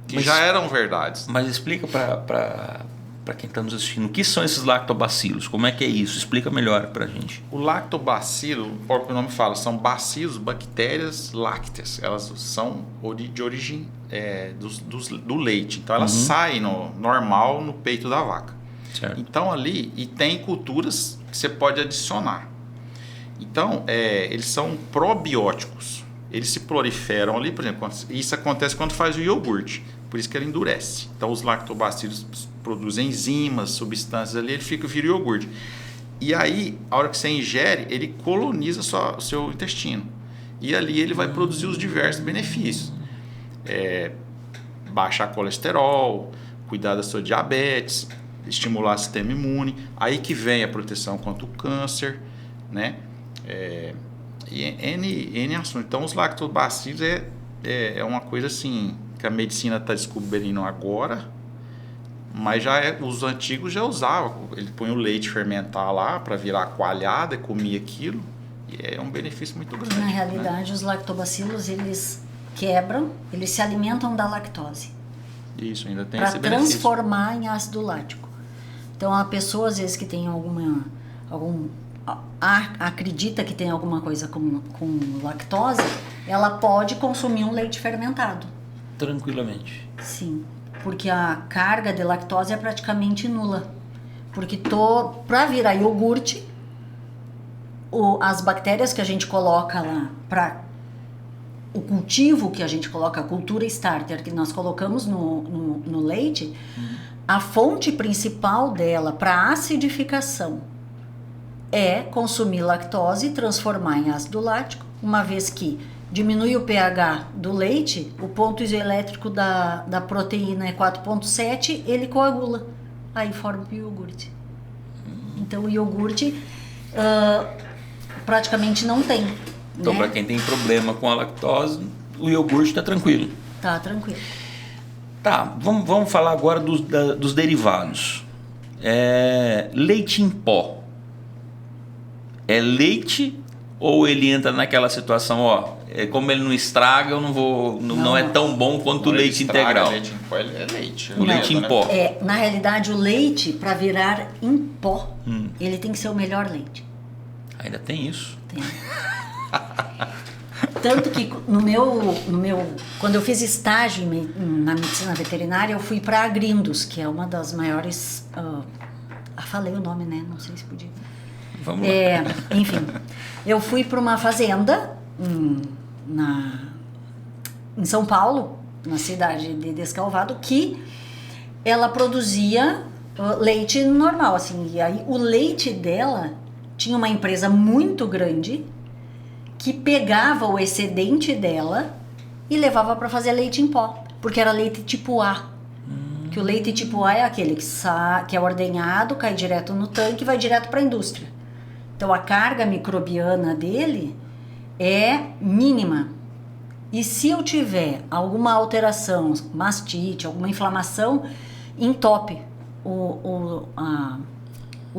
que Mas- já eram verdades. Mas explica para quem está nos assistindo, o que são esses lactobacilos? Como é que é isso? Explica melhor para a gente. O lactobacilo, o próprio nome fala, são bacilos, bactérias lácteas. Elas são de origem do leite. Então elas saem normal no peito da vaca. Certo. Então ali, e tem culturas que você pode adicionar. Então, eles são probióticos. Eles se proliferam ali, por exemplo, isso acontece quando faz o iogurte. Por isso que ele endurece. Então os lactobacilos produzem enzimas, substâncias ali, ele vira iogurte. E aí, a hora que você ingere, ele coloniza o seu intestino. E ali ele vai produzir os diversos benefícios. Baixar colesterol, cuidar da sua diabetes, estimular o sistema imune. Aí que vem a proteção contra o câncer, né? E N assuntos. Então, os lactobacilos é uma coisa assim que a medicina está descobrindo agora, mas os antigos já usavam. Ele põe o leite fermentar lá para virar coalhada, comia aquilo, e é um benefício muito grande. Na né? realidade, os lactobacilos, eles quebram, eles se alimentam da lactose Isso, ainda tem para esse benefício. transformar em ácido lático. Então, a pessoa, às vezes, que tem acredita que tem alguma coisa com lactose, ela pode consumir um leite fermentado. Tranquilamente. Sim, porque a carga de lactose é praticamente nula. Porque para virar iogurte, as bactérias que a gente coloca lá para o cultivo que a gente coloca, a cultura starter que nós colocamos no leite, a fonte principal dela para acidificação é consumir lactose e transformar em ácido lático, uma vez que diminui o pH do leite, o ponto isoelétrico da proteína é 4,7, ele coagula, aí forma o iogurte. Então o iogurte praticamente não tem. Então, né? para quem tem problema com a lactose, o iogurte está tranquilo. Tá tranquilo. Tá, vamos falar agora dos derivados. Leite em pó. É leite ou ele entra naquela situação, como ele não estraga, eu não vou, não é tão bom quanto o Quando ele leite estraga, integral. Leite em pó, é leite. O leite em pó. Na realidade, o leite, para virar em pó, ele tem que ser o melhor leite. Ainda tem isso. Tem. Tanto que quando eu fiz estágio na medicina veterinária, eu fui para Agrindos, que é uma das maiores... falei o nome, né? Não sei se podia. Vamos lá. Enfim, eu fui para uma fazenda em São Paulo, na cidade de Descalvado, que ela produzia leite normal, assim. E aí o leite dela tinha uma empresa muito grande que pegava o excedente dela e levava para fazer leite em pó, porque era leite tipo A. Que o leite tipo A é aquele que é ordenhado, cai direto no tanque e vai direto para a indústria. Então a carga microbiana dele é mínima. E se eu tiver alguma alteração, mastite, alguma inflamação, entope o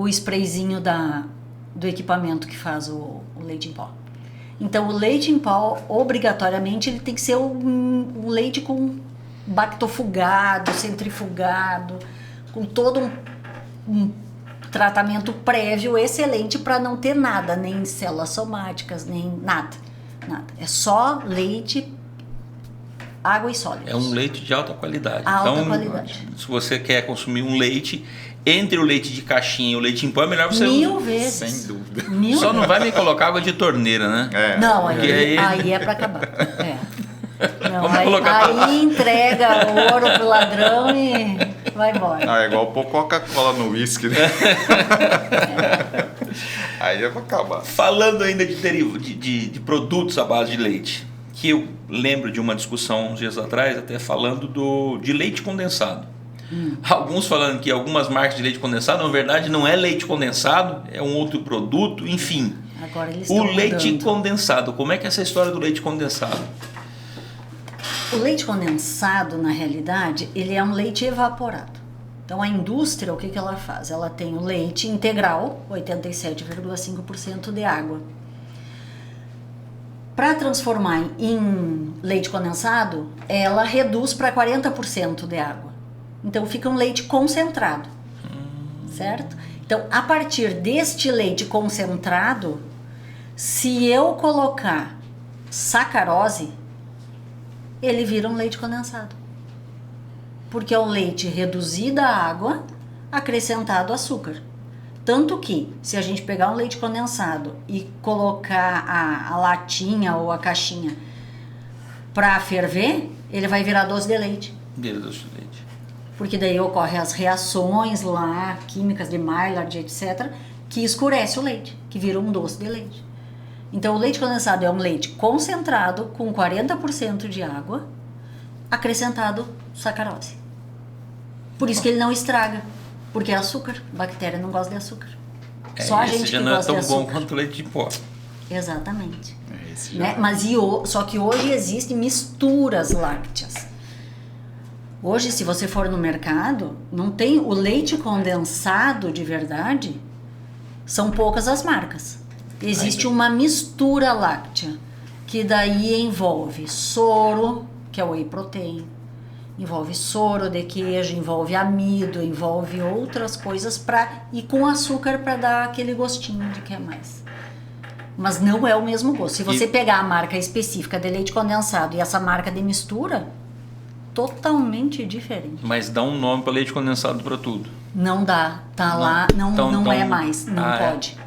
sprayzinho do equipamento que faz o leite em pó. Então o leite em pó, obrigatoriamente, ele tem que ser um leite com bactofugado, centrifugado, com todo um tratamento prévio excelente para não ter nada, nem células somáticas, nem nada. É só leite, água e sólidos. É um leite de alta qualidade. Alta qualidade. Se você quer consumir um leite, entre o leite de caixinha e o leite em pó, é melhor você... Mil vezes. Sem dúvida. Só não vai me colocar água de torneira, né? Não, aí é para acabar. Não, Vamos colocar aí entrega ouro pro ladrão e vai embora. Não, é igual pôr Coca-Cola no uísque, né? Aí é pra acabar. Falando ainda de produtos à base de leite, que eu lembro de uma discussão uns dias atrás, até falando de leite condensado. Alguns falando que algumas marcas de leite condensado, na verdade, não é leite condensado, é um outro produto, enfim. Agora eles o leite mudando. Condensado, como é que é essa história do leite condensado? O leite condensado, na realidade, ele é um leite evaporado. Então, a indústria, o que ela faz? Ela tem o leite integral, 87,5% de água. Para transformar em leite condensado, ela reduz para 40% de água. Então, fica um leite concentrado, certo? Então, a partir deste leite concentrado, se eu colocar sacarose, ele vira um leite condensado. Porque é um leite reduzido a água, acrescentado açúcar. Tanto que, se a gente pegar um leite condensado e colocar a latinha ou a caixinha para ferver, ele vai virar doce de leite. Vira doce de leite. Porque daí ocorrem as reações lá, químicas de Maillard, etc., que escurece o leite, que vira um doce de leite. Então, o leite condensado é um leite concentrado com 40% de água, acrescentado sacarose. Por isso que ele não estraga, porque é açúcar. Bactéria não gosta de açúcar. Só a gente já que não é gosta de tão bom açúcar. quanto o leite de pó. Exatamente. Esse Né? já... Mas só que hoje existem misturas lácteas. Hoje, se você for no mercado, não tem o leite condensado de verdade, são poucas as marcas. Existe uma mistura láctea, que daí envolve soro, que é o whey protein, envolve soro de queijo, envolve amido, envolve outras coisas e com açúcar para dar aquele gostinho de quer mais. Mas não é o mesmo gosto. Se você pegar a marca específica de leite condensado e essa marca de mistura, totalmente diferente. Mas dá um nome para leite condensado para tudo. Não dá, tá lá, não é mais, não pode.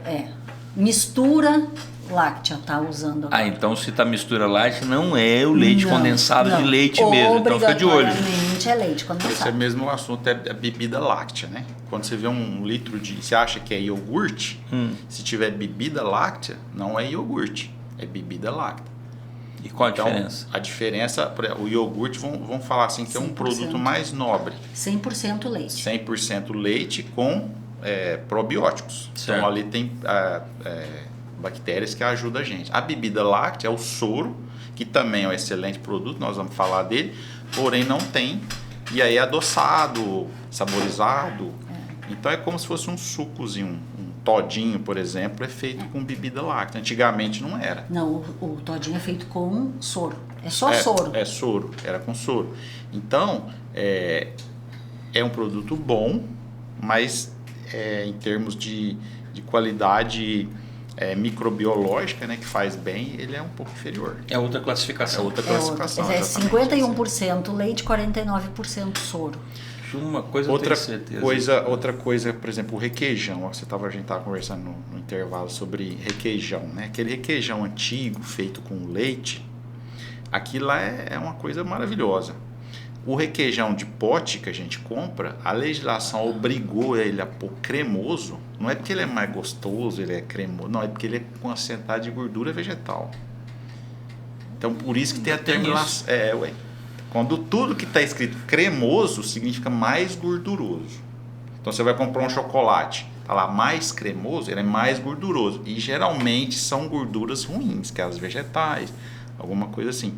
Mistura láctea tá usando agora. Então se tá mistura láctea, não é o leite condensado de leite mesmo. Então fica de olho. Obrigatoriamente é leite condensado. Esse é mesmo o assunto, é a bebida láctea, né? Quando você vê um litro você acha que é iogurte, se tiver bebida láctea, não é iogurte, é bebida láctea. E qual a diferença? A diferença, o iogurte, vamos falar assim, que é um 100%. produto mais nobre. 100% leite. 100% leite com probióticos. Certo. Então ali tem bactérias que ajudam a gente. A bebida láctea é o soro, que também é um excelente produto, nós vamos falar dele, porém não tem, e aí é adoçado, saborizado. Então é como se fosse um sucozinho, um todinho, por exemplo, é feito com bebida láctea. Antigamente não era. Não, o todinho é feito com soro. É só soro. É soro, era com soro. Então, é um produto bom, mas em termos de qualidade microbiológica, né, que faz bem, ele é um pouco inferior. É outra classificação. É outra classificação. É exatamente. 51% leite, 49% soro. Uma coisa eu tenho certeza. Outra coisa, por exemplo, o requeijão. A gente estava conversando no intervalo sobre requeijão, né? Aquele requeijão antigo, feito com leite, aquilo lá é uma coisa maravilhosa. O requeijão de pote que a gente compra, a legislação obrigou ele a pôr cremoso. Não é porque ele é mais gostoso, ele é cremoso. Não, é porque ele é concentrado de gordura vegetal. Então, por isso que tem a terminação. Quando tudo que está escrito cremoso significa mais gorduroso. Então, você vai comprar um chocolate, tá lá mais cremoso, ele é mais gorduroso. E geralmente são gorduras ruins, que é as vegetais, alguma coisa assim.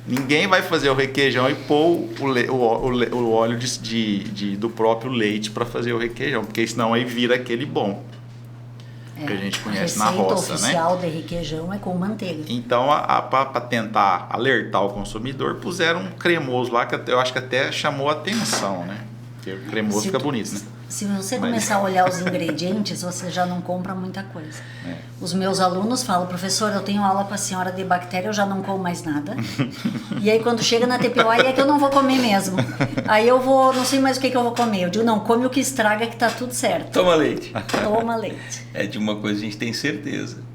Ninguém vai fazer o requeijão e pôr o óleo do próprio leite para fazer o requeijão, porque senão aí vira aquele bom. Que a gente conhece na roça, né? A receita oficial de requeijão é com manteiga. Então, para tentar alertar o consumidor, puseram um cremoso lá, que eu acho que até chamou a atenção, né? Porque o cremoso fica bonito, né? Se você começar a olhar os ingredientes, você já não compra muita coisa. Os meus alunos falam, professor, eu tenho aula para a senhora de bactéria, eu já não como mais nada. E aí quando chega na TPO, aí é que eu não vou comer mesmo. Aí eu vou, não sei mais o que eu vou comer. Eu digo, não, come o que estraga que tá tudo certo. Toma leite. Toma leite. De uma coisa a gente tem certeza.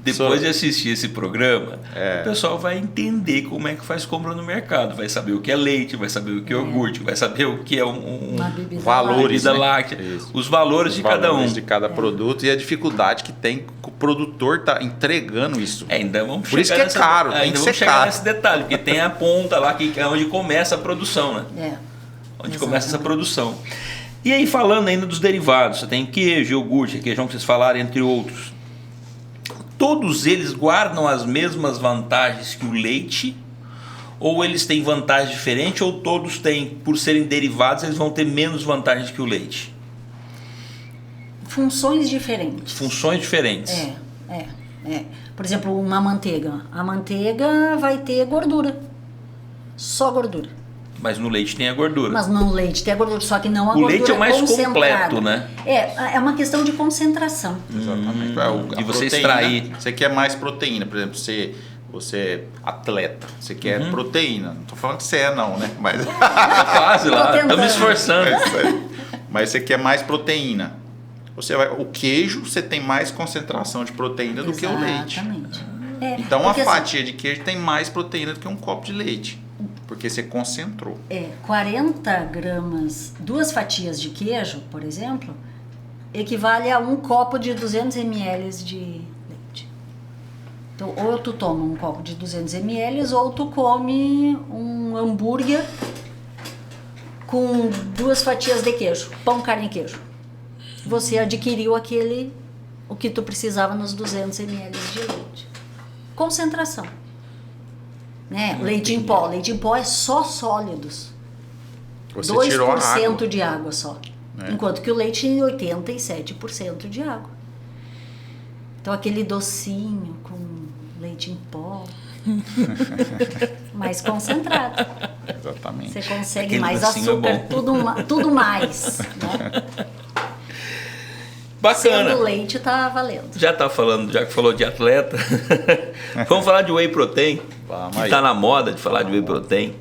Depois de assistir esse programa, o pessoal vai entender como é que faz compra no mercado. Vai saber o que é leite, vai saber o que é iogurte, vai saber o que é uma bebida valores da láctea, os valores de cada um. De cada produto e a dificuldade que tem que o produtor tá entregando isso. Ainda vamos Por isso que é caro, tem que ser caro. Nesse detalhe, porque tem a ponta lá que é onde começa a produção, né? Onde começa essa produção. E aí, falando ainda dos derivados, você tem queijo, iogurte, requeijão que vocês falaram, entre outros. Todos eles guardam as mesmas vantagens que o leite? Ou eles têm vantagem diferente? Ou todos têm, por serem derivados, eles vão ter menos vantagens que o leite? Funções diferentes. Funções diferentes. Por exemplo, uma manteiga. A manteiga vai ter gordura. Só gordura. Mas no leite tem a gordura. Mas no leite tem a gordura, só que não a gordura concentrada. O leite é o mais completo, né? É uma questão de concentração. Exatamente. E você extrair. Você quer mais proteína, por exemplo, você é atleta, você quer proteína. Não tô falando que você é não, né? Mas quase lá, estamos esforçando. Mas você quer mais proteína. O queijo, você tem mais concentração de proteína do que o leite. Exatamente. Então, uma fatia de queijo tem mais proteína do que um copo de leite. Porque você concentrou. 40 gramas, 2 fatias de queijo, por exemplo, equivale a um copo de 200 ml de leite. Então, ou tu toma um copo de 200 ml, ou tu come um hambúrguer com 2 fatias de queijo, pão, carne e queijo. Você adquiriu o que tu precisava nos 200 ml de leite. Concentração. Né? Leite em pó. Leite em pó é só sólidos. Você 2% tirou a água. de água só. Enquanto que o leite tem 87% de água. Então aquele docinho com leite em pó mais concentrado. Exatamente. Você consegue Aquele mais docinho açúcar, tudo mais. Né? Bacana. Sendo leite tá valendo. Já que falou de atleta, vamos falar de whey protein, que está na moda de falar de whey protein.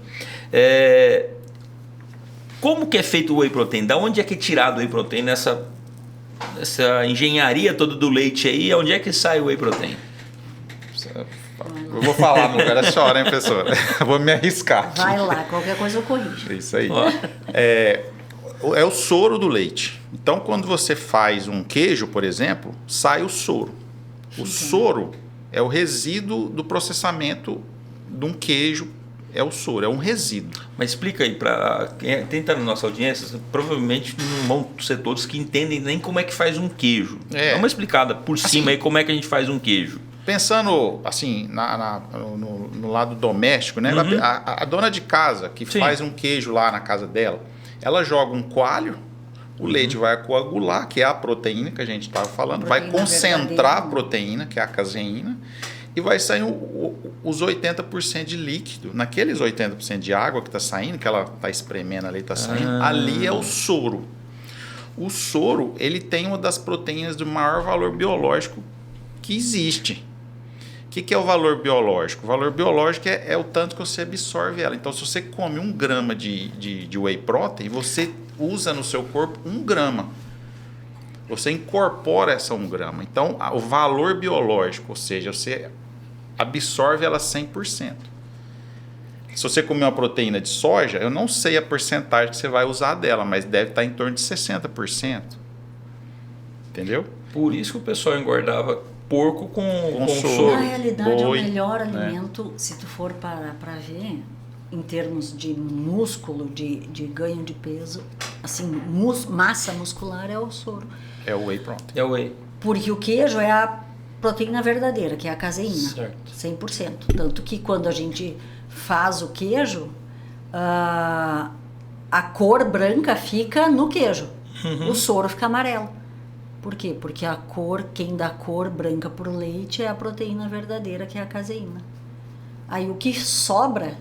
Como que é feito o whey protein? Da onde é que é tirado o whey protein nessa engenharia toda do leite aí? Onde é que sai o whey protein? Eu vou falar no lugar da senhora, hein, professora? Eu vou me arriscar. Vai lá, qualquer coisa eu corrijo. É isso aí. É o soro do leite. Então, quando você faz um queijo, por exemplo, sai o soro. O soro é o resíduo do processamento de um queijo. É o soro, é um resíduo. Mas explica aí, para quem está na nossa audiência, provavelmente não vão ser todos que entendem nem como é que faz um queijo. Dá uma explicada por cima aí como é que a gente faz um queijo. Pensando assim no lado doméstico, né? A dona de casa que faz um queijo lá na casa dela, ela joga um coalho, o leite vai coagular, que é a proteína que a gente estava falando, vai concentrar a proteína, que é a caseína, e vai sair os 80% de líquido. Naqueles 80% de água que está saindo, que ela está espremendo ali, está saindo, ali é o soro. O soro, ele tem uma das proteínas do maior valor biológico que existe. O que é o valor biológico? O valor biológico é o tanto que você absorve ela. Então, se você come 1 grama de whey protein, você usa no seu corpo 1 grama. Você incorpora essa 1 grama. Então, o valor biológico, ou seja, você absorve ela 100%. Se você comer uma proteína de soja, eu não sei a porcentagem que você vai usar dela, mas deve estar em torno de 60%. Entendeu? Por isso que o pessoal engordava porco com soro. soro. Na realidade, boi, o melhor né? alimento, se tu for para ver, em termos de músculo, de ganho de peso, assim, massa muscular é o soro. É o whey pronto. É o whey. Porque o queijo é a proteína verdadeira, que é a caseína. Certo. 100%. Tanto que quando a gente faz o queijo, a cor branca fica no queijo. O soro fica amarelo. Por quê? Porque quem dá cor branca pro leite é a proteína verdadeira, que é a caseína. Aí o que sobra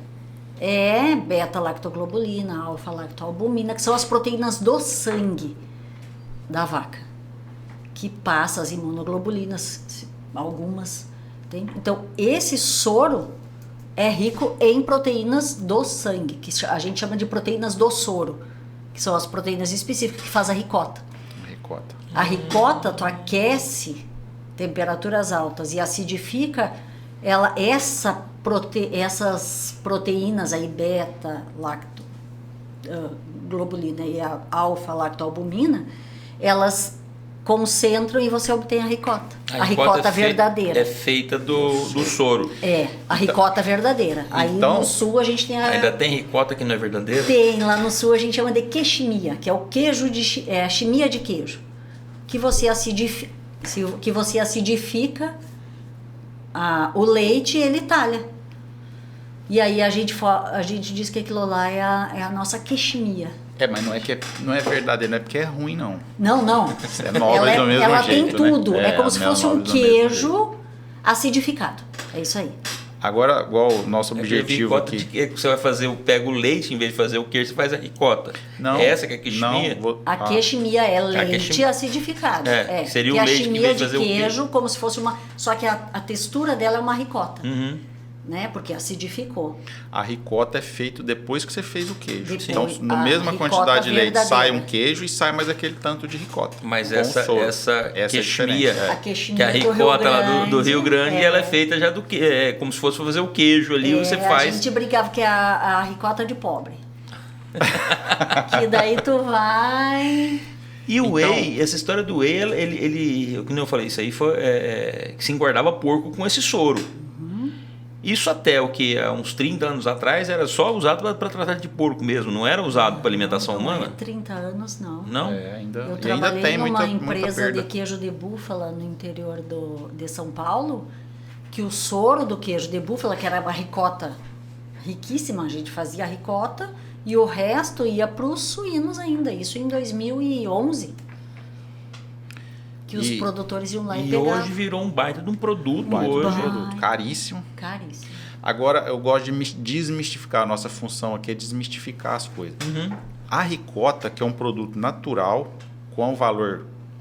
é beta-lactoglobulina, alfa-lactoalbumina, que são as proteínas do sangue da vaca, que passa as imunoglobulinas, algumas. Tem? Então, esse soro é rico em proteínas do sangue, que a gente chama de proteínas do soro, que são as proteínas específicas que faz a ricota. Ricota. A ricota, tu aquece temperaturas altas e acidifica essas proteínas aí, beta-lactoglobulina e a alfa-lactoalbumina, elas concentram e você obtém a ricota. A ricota verdadeira. É feita do soro. É, a ricota verdadeira. Aí Então, no sul a gente tem Ainda tem ricota que não é verdadeira? Tem, lá no sul a gente chama de quechimia, que é o queijo a chimia de queijo. Que você acidifica o leite e ele talha. E aí a gente diz que aquilo lá é a nossa quechimia. Mas não é verdadeiro, não é porque é ruim, não. Não. É nobre do mesmo ela jeito, tem tudo. né? É como se fosse um nobre do mesmo jeito. queijo acidificado. É isso aí. Agora, igual o nosso objetivo ricota aqui. de que você vai fazer, pega o leite, em vez de fazer o queijo, você faz a ricota. Não, Essa que é a quechimia? A quechimia é leite acidificado. Seria o que leite a que chimia vem de fazer o queijo, como se fosse uma... Só que a textura dela é uma ricota. Uhum. Né? Porque acidificou. A ricota é feito depois que você fez o queijo. Depois, Então, na a mesma ricota quantidade de leite verdadeira. sai um queijo e sai mais aquele tanto de ricota. Mas com essa soro. quechimia, É diferente. A quechimia que a do Rio ricota lá do Rio Grande, Grande, ela é feita já como se fosse fazer o queijo ali, você A faz. gente brincava que é a ricota de pobre. Que daí tu vai... E o whey, essa história do whey, ele como eu falei, isso aí foi que se engordava porco com esse soro. Isso até há uns 30 anos atrás era só usado para tratar de porco mesmo, não era usado para alimentação humana? 30 anos não. Não? Ainda, Eu e trabalhei ainda tem numa muita empresa perda. de queijo de búfala no interior de São Paulo, que o soro do queijo de búfala, que era uma ricota riquíssima, a gente fazia a ricota e o resto ia para os suínos ainda, isso em 2011. Que os produtores iam lá e pegavam. hoje virou um baita de um produto. Produto caríssimo. Caríssimo. Agora, eu gosto de desmistificar. A nossa função aqui é desmistificar as coisas. A ricota, que é um produto natural, com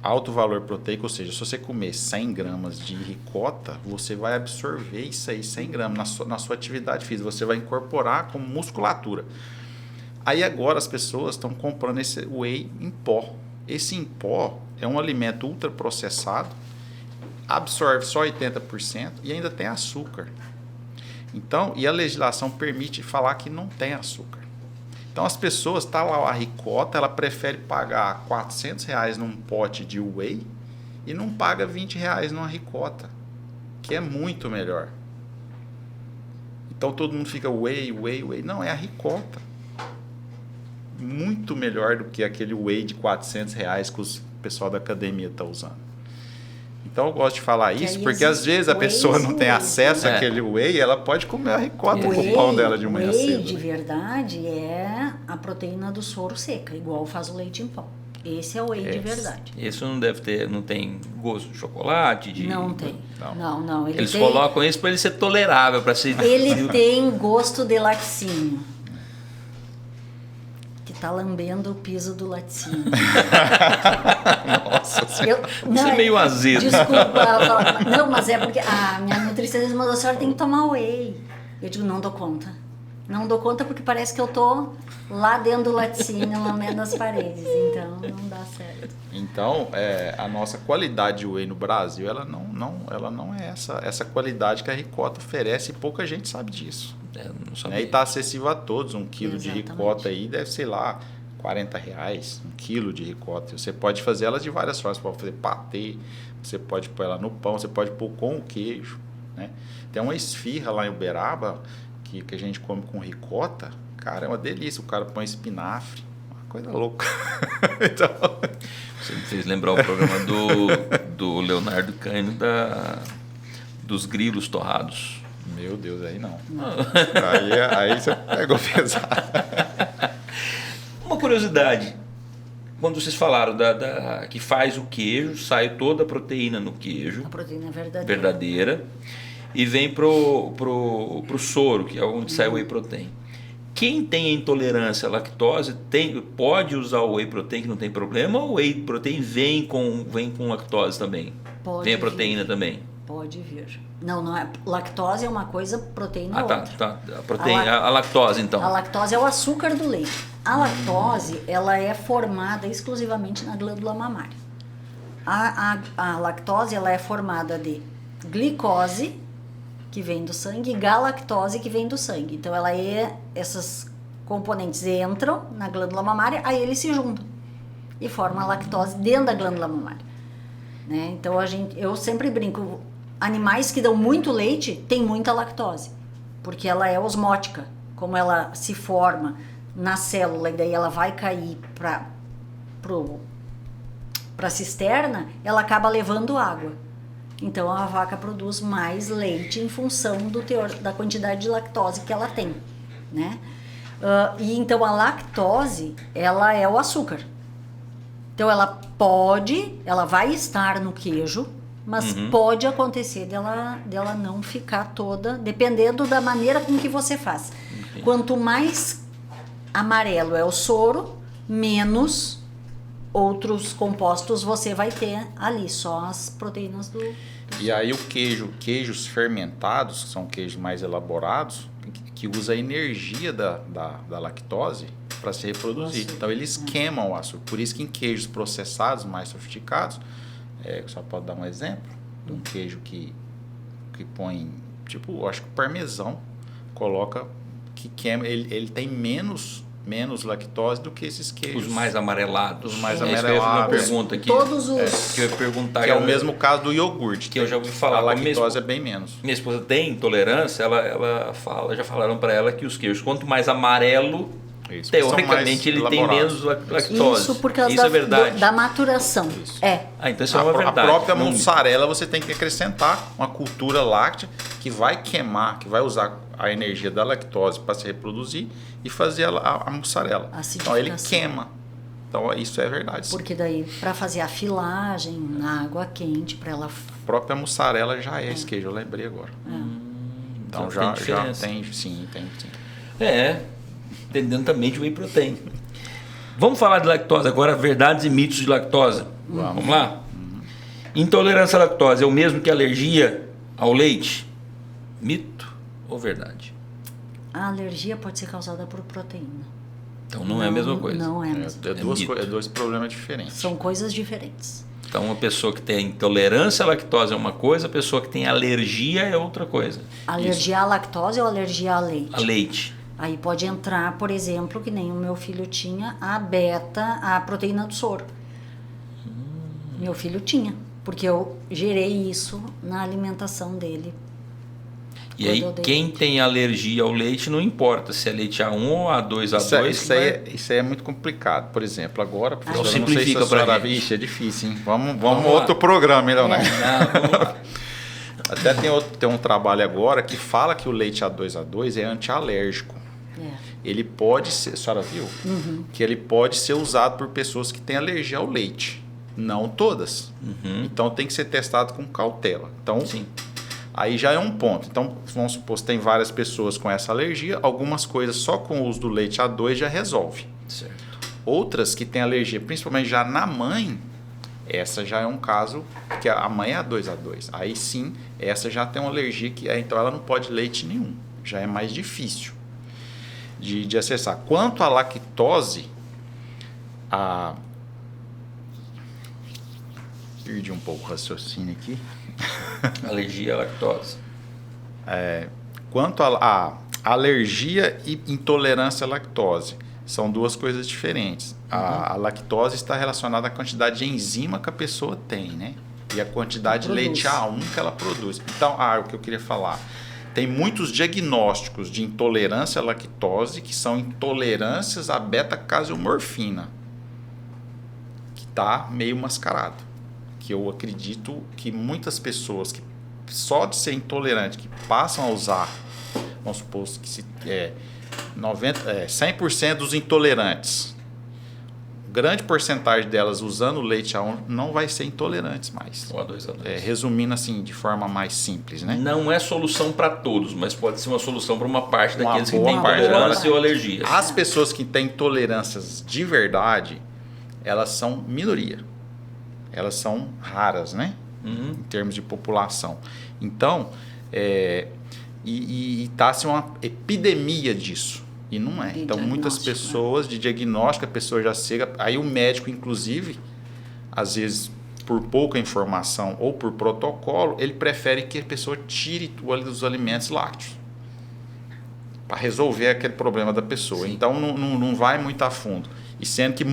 alto valor proteico, ou seja, se você comer 100 gramas de ricota, você vai absorver isso aí, 100 gramas, na sua atividade física. Você vai incorporar como musculatura. Aí agora as pessoas estão comprando esse whey em pó. Esse em pó é um alimento ultraprocessado, absorve só 80% e ainda tem açúcar. Então, e a legislação permite falar que não tem açúcar. Então as pessoas, tá lá a ricota, ela prefere pagar R$400 num pote de whey e não paga R$20 numa ricota, que é muito melhor. Então todo mundo fica whey. Não, é a ricota. Muito melhor do que aquele whey de R$400 que o pessoal da academia está usando. Então eu gosto de falar isso, porque às vezes a pessoa não tem acesso àquele whey, ela pode comer a ricota com o pão dela de manhã cedo. O whey de verdade é a proteína do soro seca, igual faz o leite em pó. Esse é o whey de verdade. Isso não tem gosto de chocolate? Não tem. Não. Eles colocam isso para ele ser tolerável, para ser... Ele tem gosto de laticínio. Tá lambendo o piso do laticínio. Nossa Senhora. Isso é meio azedo. Desculpa. Não, mas é porque a minha nutricionista mandou: a senhora tem que tomar whey. Eu digo: não dou conta. Não dou conta porque parece que eu tô lá dentro do laticínio, lambendo as paredes. Então, não dá certo. Então, a nossa qualidade de whey no Brasil, ela não é essa qualidade que a ricota oferece e pouca gente sabe disso. Não sabia. E está acessível a todos. 1 quilo de Exatamente. ricota aí deve, sei lá, R$40, 1 quilo de ricota. Você pode fazer ela de várias formas. Você pode fazer patê, você pode pôr ela no pão, você pode pôr com o queijo, né? Tem uma esfirra lá em Uberaba que a gente come com ricota. Cara, é uma delícia. O cara põe espinafre. Uma coisa louca. Então... Você me fez lembrar o programa do Leonardo Caino dos grilos torrados. Meu Deus, aí não. Aí você pegou pesado. Uma curiosidade. Quando vocês falaram que faz o queijo, sai toda a proteína no queijo. A proteína verdadeira. Verdadeira. E vem pro soro, que é onde sai o whey protein. Quem tem intolerância à lactose pode usar o whey protein, que não tem problema, ou o whey protein vem com lactose também? Pode vem a proteína vir. também? Pode vir. Não é. Lactose é uma coisa, proteína é tá. outra. A lactose, então. A lactose é o açúcar do leite. A lactose, ela é formada exclusivamente na glândula mamária. A lactose, ela é formada de glicose, que vem do sangue, e galactose, que vem do sangue. Então, esses componentes entram na glândula mamária, aí eles se juntam e formam a lactose dentro da glândula mamária, né? Então, eu sempre brinco, animais que dão muito leite têm muita lactose, porque ela é osmótica. Como ela se forma na célula e daí ela vai cair para a cisterna, ela acaba levando água. Então a vaca produz mais leite em função do teor, da quantidade de lactose que ela tem, né? E então a lactose, ela é o açúcar. Então ela vai estar no queijo, mas pode acontecer dela não ficar toda, dependendo da maneira com que você faz. Quanto mais amarelo é o soro, menos outros compostos você vai ter ali, só as proteínas do E aí o queijos fermentados, que são queijos mais elaborados, que usa a energia da lactose para se reproduzir. Então eles queimam o açúcar. Por isso que em queijos processados, mais sofisticados, só pode dar um exemplo de um queijo que põe, tipo, acho que o parmesão, coloca, que queima, ele tem menos lactose do que esses queijos. Os mais amarelados. Os mais amarelados. amarelados. Uma pergunta aqui. Todos os... que eu ia perguntar. Que é o mesmo caso do iogurte. Que eu já ouvi falar. A lactose é bem menos. Minha esposa tem intolerância, já falaram para ela que os queijos, quanto mais amarelo, Isso, teoricamente ele tem menos lactose. Isso por causa é verdade. da maturação. Isso. Então isso é uma verdade. A própria mussarela você tem que acrescentar uma cultura láctea que vai queimar, que vai usar a energia da lactose para se reproduzir e fazer a mussarela. Então ele queima. Então isso é verdade. Porque daí para fazer a filagem na água quente para ela... A própria mussarela já é esse queijo, eu lembrei agora. Então já tem, sim. Dependendo também de whey protein. Vamos falar de lactose agora, verdades e mitos de lactose. Vamos lá? Intolerância à lactose é o mesmo que alergia ao leite? Mito ou verdade? A alergia pode ser causada por proteína. Então não é a mesma coisa. Não é a mesma coisa. É dois problemas diferentes. São coisas diferentes. Então uma pessoa que tem intolerância à lactose é uma coisa, a pessoa que tem alergia é outra coisa. Alergia à lactose ou alergia a leite? A leite. Aí pode entrar, por exemplo, que nem o meu filho tinha, a proteína do soro. Meu filho tinha, porque eu gerei isso na alimentação dele. E aí quem tem alergia ao leite, não importa se é leite A1 ou A2, A2. Isso aí é muito complicado. Por exemplo, agora, professor, simplifica não sei se pra gente. Ixi, é difícil, hein? Vamos outro programa, hein, Leonardo? Vamos lá. Até tem um trabalho agora que fala que o leite A2 é antialérgico. Ele pode ser, a senhora viu? Que ele pode ser usado por pessoas que têm alergia ao leite. Não todas. Então tem que ser testado com cautela. Então, sim. Aí já é um ponto. Então, vamos supor que tem várias pessoas com essa alergia, algumas coisas só com o uso do leite A2 já resolve. Certo. Outras que têm alergia, principalmente já na mãe, essa já é um caso que a mãe é A2. Aí sim, essa já tem uma alergia então ela não pode leite nenhum. Já é mais difícil de acessar. Quanto à lactose, perdi um pouco o raciocínio aqui. Alergia à lactose. Quanto à alergia e intolerância à lactose, são duas coisas diferentes. A lactose está relacionada à quantidade de enzima que a pessoa tem, né? E a quantidade de leite A1 que ela produz. Então, o que eu queria falar. Tem muitos diagnósticos de intolerância à lactose que são intolerâncias à beta-caseomorfina, que está meio mascarado. Que eu acredito que muitas pessoas que só de ser intolerante, que passam a usar, vamos supor que 100% dos intolerantes, grande porcentagem delas usando o leite A1 não vai ser intolerantes mais. Ou A2. Resumindo assim, de forma mais simples, né? Não é solução para todos, mas pode ser uma solução para uma parte daqueles que boa têm parte. intolerância ou alergia. As pessoas que têm intolerâncias de verdade, elas são minoria. Elas são raras, né? Em termos de população. Então, está-se uma epidemia disso. E não é. Então, muitas pessoas de diagnóstico, a pessoa já chega. Aí o médico, inclusive, às vezes, por pouca informação ou por protocolo, ele prefere que a pessoa tire os alimentos lácteos para resolver aquele problema da pessoa. Sim. Então, não vai muito a fundo. E sendo que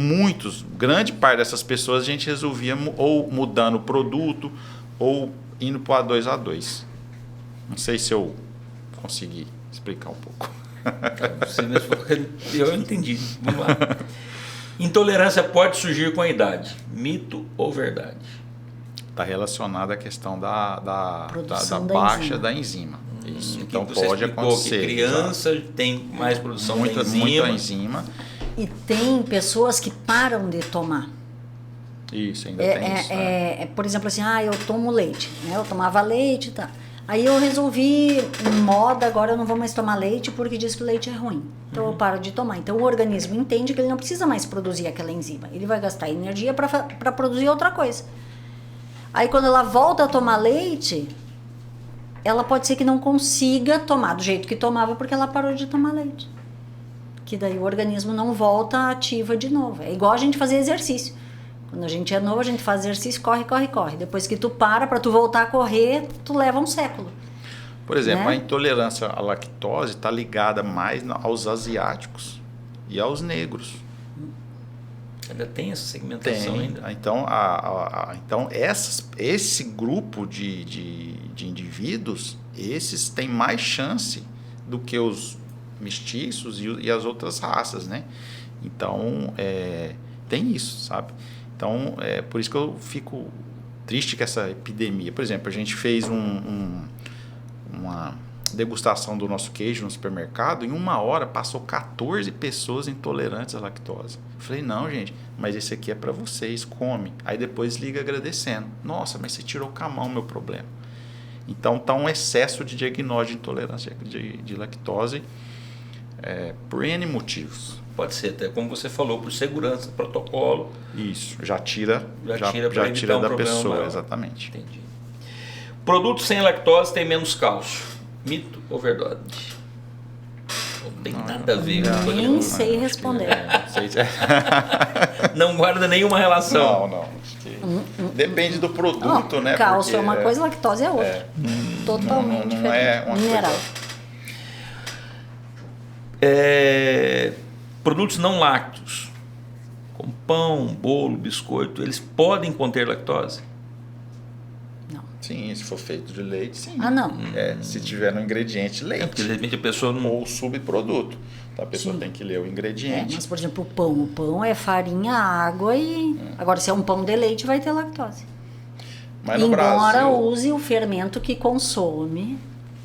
grande parte dessas pessoas, a gente resolvia ou mudando o produto ou indo para o A2. Não sei se eu consegui explicar um pouco. Eu entendi. Vamos lá. Intolerância pode surgir com a idade. Mito ou verdade? Está relacionada à questão da enzima. baixa da enzima. Isso. Então pode acontecer. Que criança tem mais produção muita enzima. E tem pessoas que param de tomar. Isso, ainda tem isso. Por exemplo, assim, eu tomo leite, né? Eu tomava leite e tá. Aí eu resolvi, moda, agora eu não vou mais tomar leite porque diz que o leite é ruim. Então eu paro de tomar. Então o organismo entende que ele não precisa mais produzir aquela enzima. Ele vai gastar energia para produzir outra coisa. Aí quando ela volta a tomar leite, ela pode ser que não consiga tomar do jeito que tomava porque ela parou de tomar leite. Que daí o organismo não volta ativa de novo. É igual a gente fazer exercício. Quando a gente é novo, a gente faz exercício, corre. Depois que tu para tu voltar a correr, tu leva um século. Por exemplo, a intolerância à lactose está ligada mais aos asiáticos e aos negros. Ainda tem essa segmentação ainda? Então, esse grupo de indivíduos, esses têm mais chance do que os mestiços e as outras raças, né? Então, tem isso, sabe? Então, por isso que eu fico triste com essa epidemia. Por exemplo, a gente fez uma degustação do nosso queijo no supermercado, em 1 hora passou 14 pessoas intolerantes à lactose. Eu falei, não, gente, mas esse aqui é para vocês, come. Aí depois liga agradecendo. Nossa, mas você tirou com a mão o meu problema. Então, está um excesso de diagnóstico de intolerância de lactose por N motivos. Pode ser até, como você falou, por segurança, protocolo. Isso, já tira da pessoa, maior. Exatamente. Entendi. Produtos sem lactose têm menos cálcio. Mito ou verdade? Não tem nada a ver. Nem sei responder. Não guarda nenhuma relação. Não. Depende do produto, né? Cálcio é uma coisa, lactose é outra. Totalmente diferente. Não é uma mineral. Produtos não lácteos, como pão, bolo, biscoito, eles podem conter lactose? Não. Sim, se for feito de leite, sim. Não. Se tiver no ingrediente leite. Porque de repente a pessoa não... Ou subproduto. Então a pessoa tem que ler o ingrediente. Mas, por exemplo, o pão é farinha, água e... Agora, se é um pão de leite, vai ter lactose. Mas no Embora Brasil, use o fermento que consome.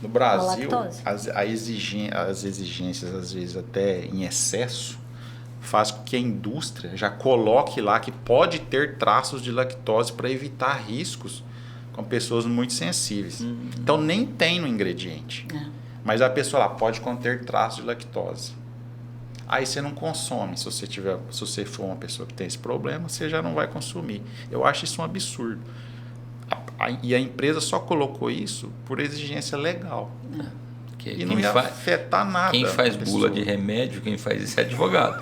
No Brasil, as exigências, às vezes até em excesso, faz com que a indústria já coloque lá que pode ter traços de lactose para evitar riscos com pessoas muito sensíveis. Então, nem tem no ingrediente. Mas a pessoa lá pode conter traços de lactose. Aí você não consome. Se você for uma pessoa que tem esse problema, você já não vai consumir. Eu acho isso um absurdo. E a empresa só colocou isso por exigência legal. E não ia afetar nada. Quem faz bula de remédio, quem faz isso é advogado.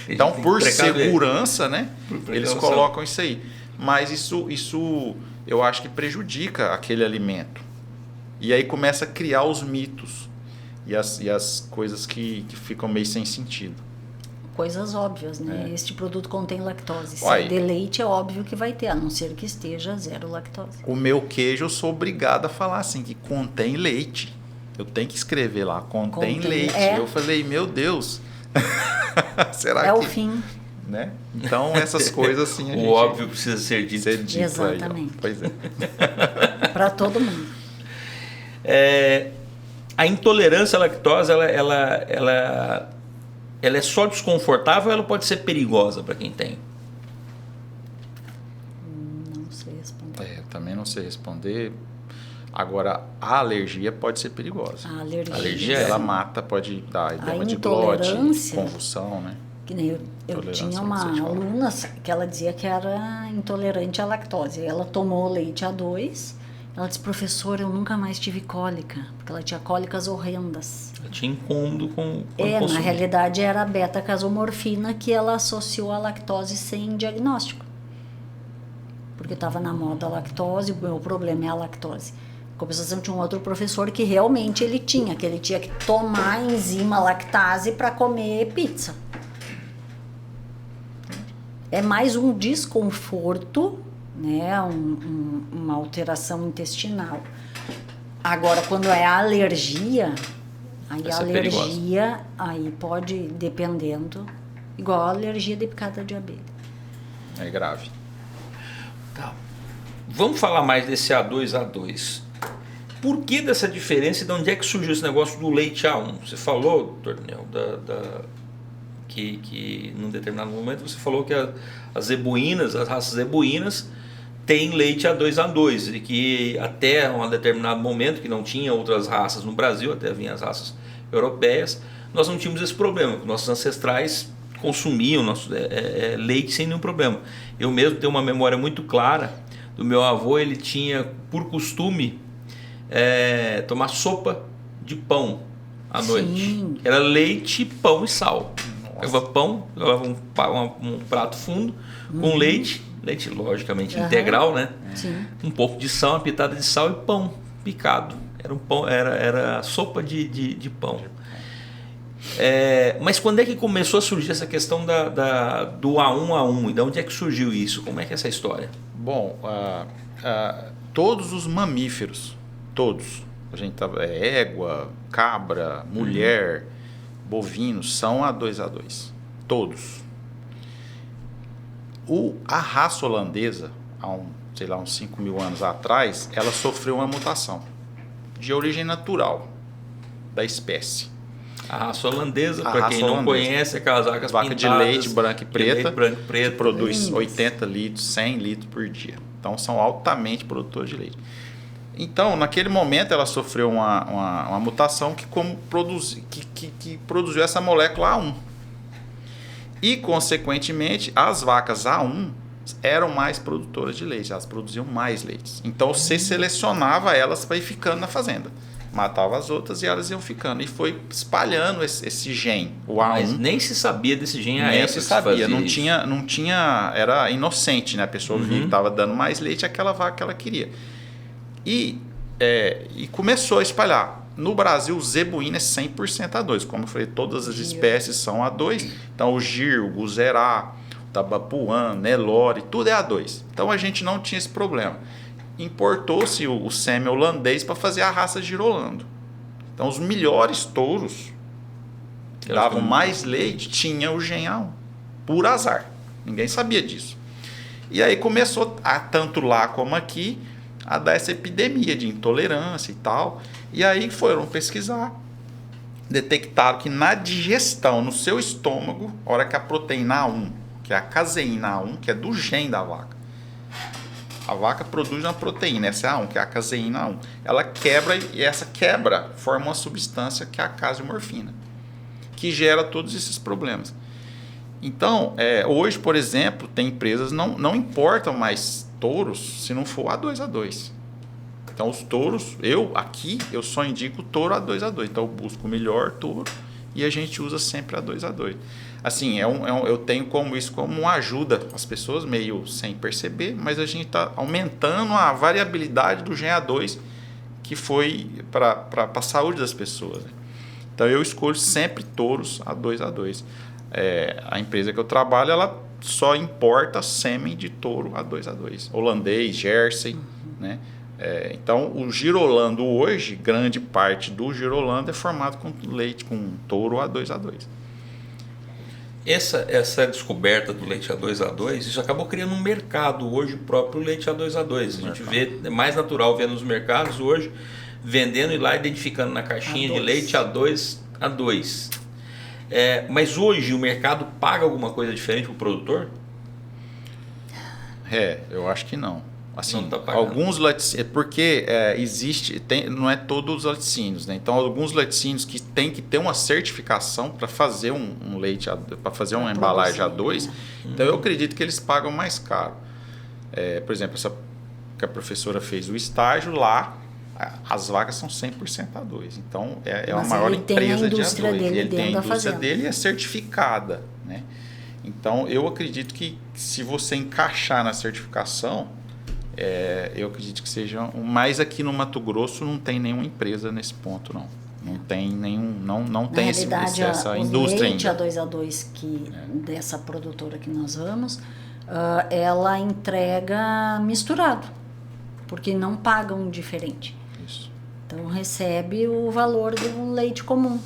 Então por segurança, né? Eles colocam isso aí. Mas isso eu acho que prejudica aquele alimento. E aí começa a criar os mitos. e as coisas que ficam meio sem sentido. Coisas óbvias, né? Este produto contém lactose. Se Uai. é de leite, é óbvio que vai ter, a não ser que esteja zero lactose. O meu queijo eu sou obrigado a falar assim, que contém leite. Eu tenho que escrever lá, contém leite. Eu falei, meu Deus, será é que... o fim. Né? Então, essas coisas assim... O óbvio precisa ser dito. Exatamente. Aí, pois é. Para todo mundo. A intolerância à lactose, ela é só desconfortável ou ela pode ser perigosa para quem tem? Não sei responder. Eu também não sei responder. Agora, a alergia pode ser perigosa. A alergia, A alergia ela mata, pode dar edema de glote, convulsão, né? Que nem eu tinha uma aluna que ela dizia que era intolerante à lactose. Ela tomou leite A2. Ela disse, professora, eu nunca mais tive cólica, porque ela tinha cólicas horrendas. Ela tinha incômodo com na realidade era a beta-casomorfina que ela associou à lactose sem diagnóstico. Porque estava na moda a lactose, o meu problema é a lactose. Em compensação, tinha um outro professor que realmente ele tinha que tomar a enzima lactase para comer pizza. É mais um desconforto, né? Uma alteração intestinal. Agora, quando é alergia, aí a alergia aí pode, dependendo, igual a alergia de picada de abelha. É grave. Tá. Vamos falar mais desse A2. Por que dessa diferença e de onde é que surgiu esse negócio do leite A1? Você falou, doutor Nel, que num determinado momento você falou que as zebuínas, as raças zebuínas, têm leite A2 e que até um determinado momento, que não tinha outras raças no Brasil, até vinham as raças europeias, nós não tínhamos esse problema, nossos ancestrais consumiam leite sem nenhum problema. Eu mesmo tenho uma memória muito clara do meu avô, ele tinha por costume tomar sopa de pão à noite. Era leite, pão e sal. Pegava pão, levava um prato fundo com leite logicamente integral, né? Sim. Um pouco de sal, uma pitada de sal e pão picado. Era um pão, era sopa de pão. Mas quando é que começou a surgir essa questão do A1 e de onde é que surgiu isso? Como é que é essa história? Bom, todos os mamíferos, todos, a gente égua, cabra, mulher, bovinos, são A2, todos. A raça holandesa, há uns 5 mil anos atrás, ela sofreu uma mutação de origem natural da espécie. A raça holandesa, para quem não conhece, é aquelas vacas vaca pintadas, de leite branca e preta, que produz 80 litros, 100 litros por dia. Então, são altamente produtores de leite. Então, naquele momento, ela sofreu uma mutação que produziu essa molécula A1. E, consequentemente, as vacas A1 eram mais produtoras de leite, elas produziam mais leite. Então, você selecionava elas para ir ficando na fazenda. Matava as outras e elas iam ficando. E foi espalhando esse gene, o A1. Mas nem se sabia desse gene nem se sabia, não tinha, era inocente, né? A pessoa via que estava dando mais leite àquela vaca que ela queria. E começou a espalhar. No Brasil, o zebuíno é 100% A2. Como eu falei, todas as espécies são A2. Então, o gir, o guzerá, o tabapuã, nelore, tudo é A2. Então, a gente não tinha esse problema. Importou-se o sêmen holandês para fazer a raça girolando. Então, os melhores touros que davam mais leite tinham o gen A1. Por azar. Ninguém sabia disso. E aí começou, tanto lá como aqui, a dar essa epidemia de intolerância e tal. E aí foram pesquisar, detectaram que na digestão, no seu estômago, a hora que a proteína A1, que é a caseína A1, que é do gene da vaca, a vaca produz uma proteína, essa é a A1, que é a caseína A1, ela quebra, e essa quebra forma uma substância que é a caseomorfina, que gera todos esses problemas. Então, hoje, por exemplo, tem empresas não importam mais touros se não for A2. Então, os touros, eu só indico touro A2. Então, eu busco o melhor touro e a gente usa sempre A2. Assim, eu tenho isso como uma ajuda às pessoas, meio sem perceber, mas a gente está aumentando a variabilidade do gen A2, que foi para a saúde das pessoas. Né? Então eu escolho sempre touros A2A2. A empresa que eu trabalho, ela só importa sêmen de touro A2A2. Holandês, Jersey, né? Então o girolando hoje, grande parte do girolando é formado com leite, com touro A2A2. Essa descoberta do leite A2A2, isso acabou criando um mercado hoje, o próprio leite A2A2. A gente vê, é mais natural ver nos mercados hoje, vendendo e lá identificando na caixinha de leite A2A2. Mas hoje o mercado paga alguma coisa diferente para o produtor? Eu acho que não. Assim, não tá pagando. Alguns laticínios, porque não é todos os laticínios, né? Então alguns laticínios que tem que ter uma certificação para fazer um leite, para fazer uma embalagem A2, então eu acredito que eles pagam mais caro. Por exemplo, essa que a professora fez o estágio lá, as vacas são 100% A2, então é a maior empresa de A2. Ele tem a indústria dele e é certificada, né? Então eu acredito que se você encaixar na certificação, eu acredito que seja. Mas aqui no Mato Grosso não tem nenhuma empresa nesse ponto, não. Não tem nenhum. Não tem essa indústria ainda. A A2A2 dessa produtora que nós vamos, ela entrega misturado, porque não pagam diferente. Isso. Então recebe o valor do leite comum.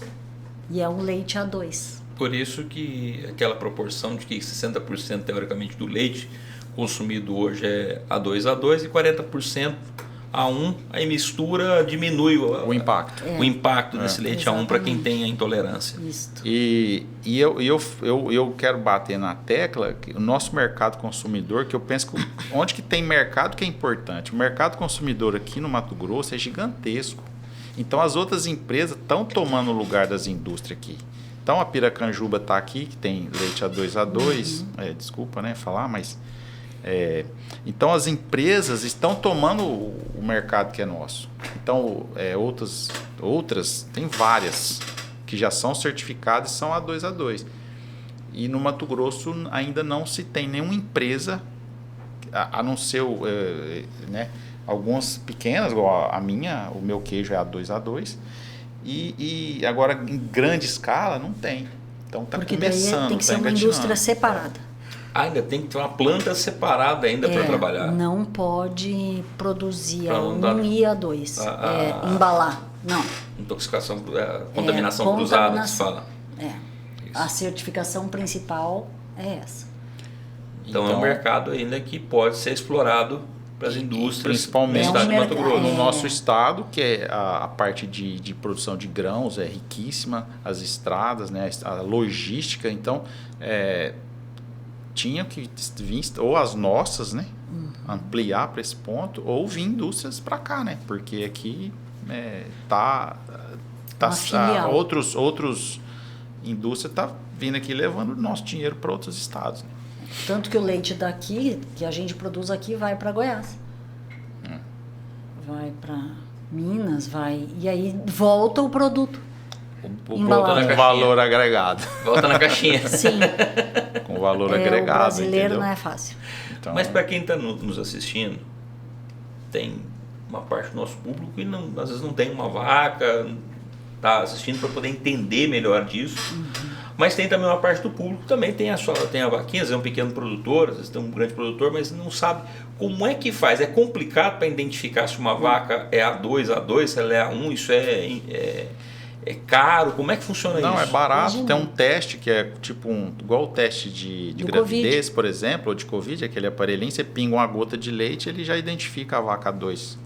E é um leite A2. Por isso que aquela proporção de que 60% teoricamente do leite consumido hoje é A2A2 e 40% A1, aí mistura, diminui o impacto. O impacto desse leite A1 para quem tem a intolerância. Isso. E eu quero bater na tecla que o nosso mercado consumidor, que eu penso que onde que tem mercado que é importante. O mercado consumidor aqui no Mato Grosso é gigantesco. Então as outras empresas estão tomando o lugar das indústrias aqui. Então a Piracanjuba está aqui, que tem leite A2A2, desculpa, né, falar, mas... então as empresas estão tomando o mercado que é nosso. Então outras, tem várias que já são certificadas e são A2A2. E no Mato Grosso ainda não se tem nenhuma empresa, a não ser né, algumas pequenas, igual a minha, o meu queijo é A2A2. E agora em grande escala não tem. Então está começando. Porque daí tem que ser uma indústria separada. Ainda tem que ter uma planta separada ainda para trabalhar. Não pode produzir A1 e A2. Embalar. Não. Intoxicação, contaminação cruzada, que se fala. A certificação principal é essa. Então é um mercado ainda que pode ser explorado para as indústrias, principalmente no estado de Mato Grosso. No nosso estado, que é a parte de produção de grãos é riquíssima, as estradas, né, a logística, então tinha que vir, ou as nossas, né, ampliar para esse ponto, ou vir indústrias para cá, né, porque aqui outros indústrias tá vindo aqui levando o nosso dinheiro para outros estados, né? Tanto que o leite daqui, que a gente produz aqui, vai para Goiás. Vai para Minas, e aí volta o produto. Volta na valor agregado. Volta na caixinha. Sim. Com valor agregado. O brasileiro entendeu? não é fácil. Então, mas para quem está nos assistindo, tem uma parte do nosso público que às vezes não tem uma vaca, está assistindo para poder entender melhor disso. Mas tem também uma parte do público que também tem a vaquinha, às vezes é um pequeno produtor, às vezes tem um grande produtor, mas não sabe como é que faz. É complicado para identificar se uma vaca é A2, se ela é A1, isso é caro, como é que funciona isso? Não, é barato, tem um teste que é tipo igual o teste de gravidez, por exemplo, ou de Covid, aquele aparelhinho, você pinga uma gota de leite, ele já identifica a vaca A2.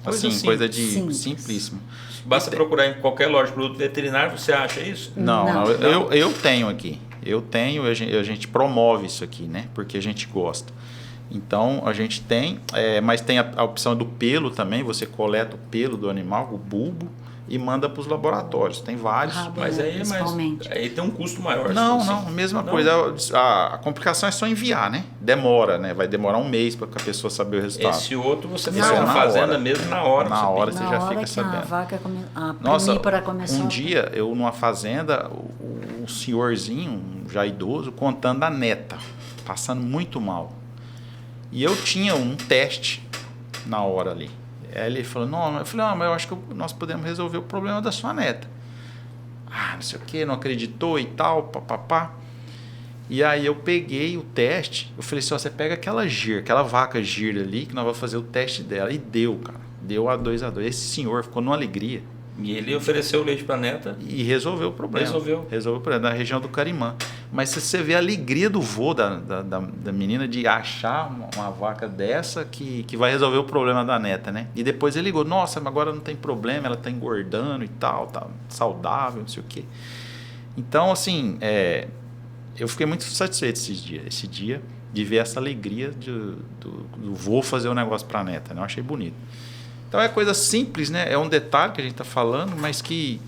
Coisa de simplíssimo. Basta procurar em qualquer loja de produto veterinário, você acha isso? Não. Eu tenho aqui. A gente promove isso aqui, né? Porque a gente gosta. Então, a gente tem, mas tem a opção do pelo também, você coleta o pelo do animal, o bulbo, e manda para os laboratórios. Tem vários. Mas aí tem um custo maior. Não, mesma coisa. A complicação é só enviar, né? Demora, né? Vai demorar um mês para a pessoa saber o resultado. Esse outro você faz na fazenda mesmo na hora. Na hora você já fica sabendo. A vaca Nossa, um dia eu numa fazenda, um senhorzinho, já idoso, contando a neta, passando muito mal. E eu tinha um teste na hora ali. Aí ele falou, mas eu acho que nós podemos resolver o problema da sua neta. não sei o que, não acreditou e tal, papapá. E aí eu peguei o teste, eu falei assim, ó, você pega aquela vaca gira ali, que nós vamos fazer o teste dela. E deu, cara. Deu A2. Esse senhor ficou numa alegria. E ele ofereceu o leite para a neta. E resolveu o problema. Resolveu o problema, na região do Carimã. Mas se você vê a alegria do vô da menina de achar uma vaca dessa que vai resolver o problema da neta, né? E depois ele ligou, nossa, mas agora não tem problema, ela tá engordando e tal, tá saudável, não sei o quê. Então, assim, eu fiquei muito satisfeito esse dia de ver essa alegria do vô fazer o negócio para a neta, né? Eu achei bonito. Então é coisa simples, né? É um detalhe que a gente está falando, mas que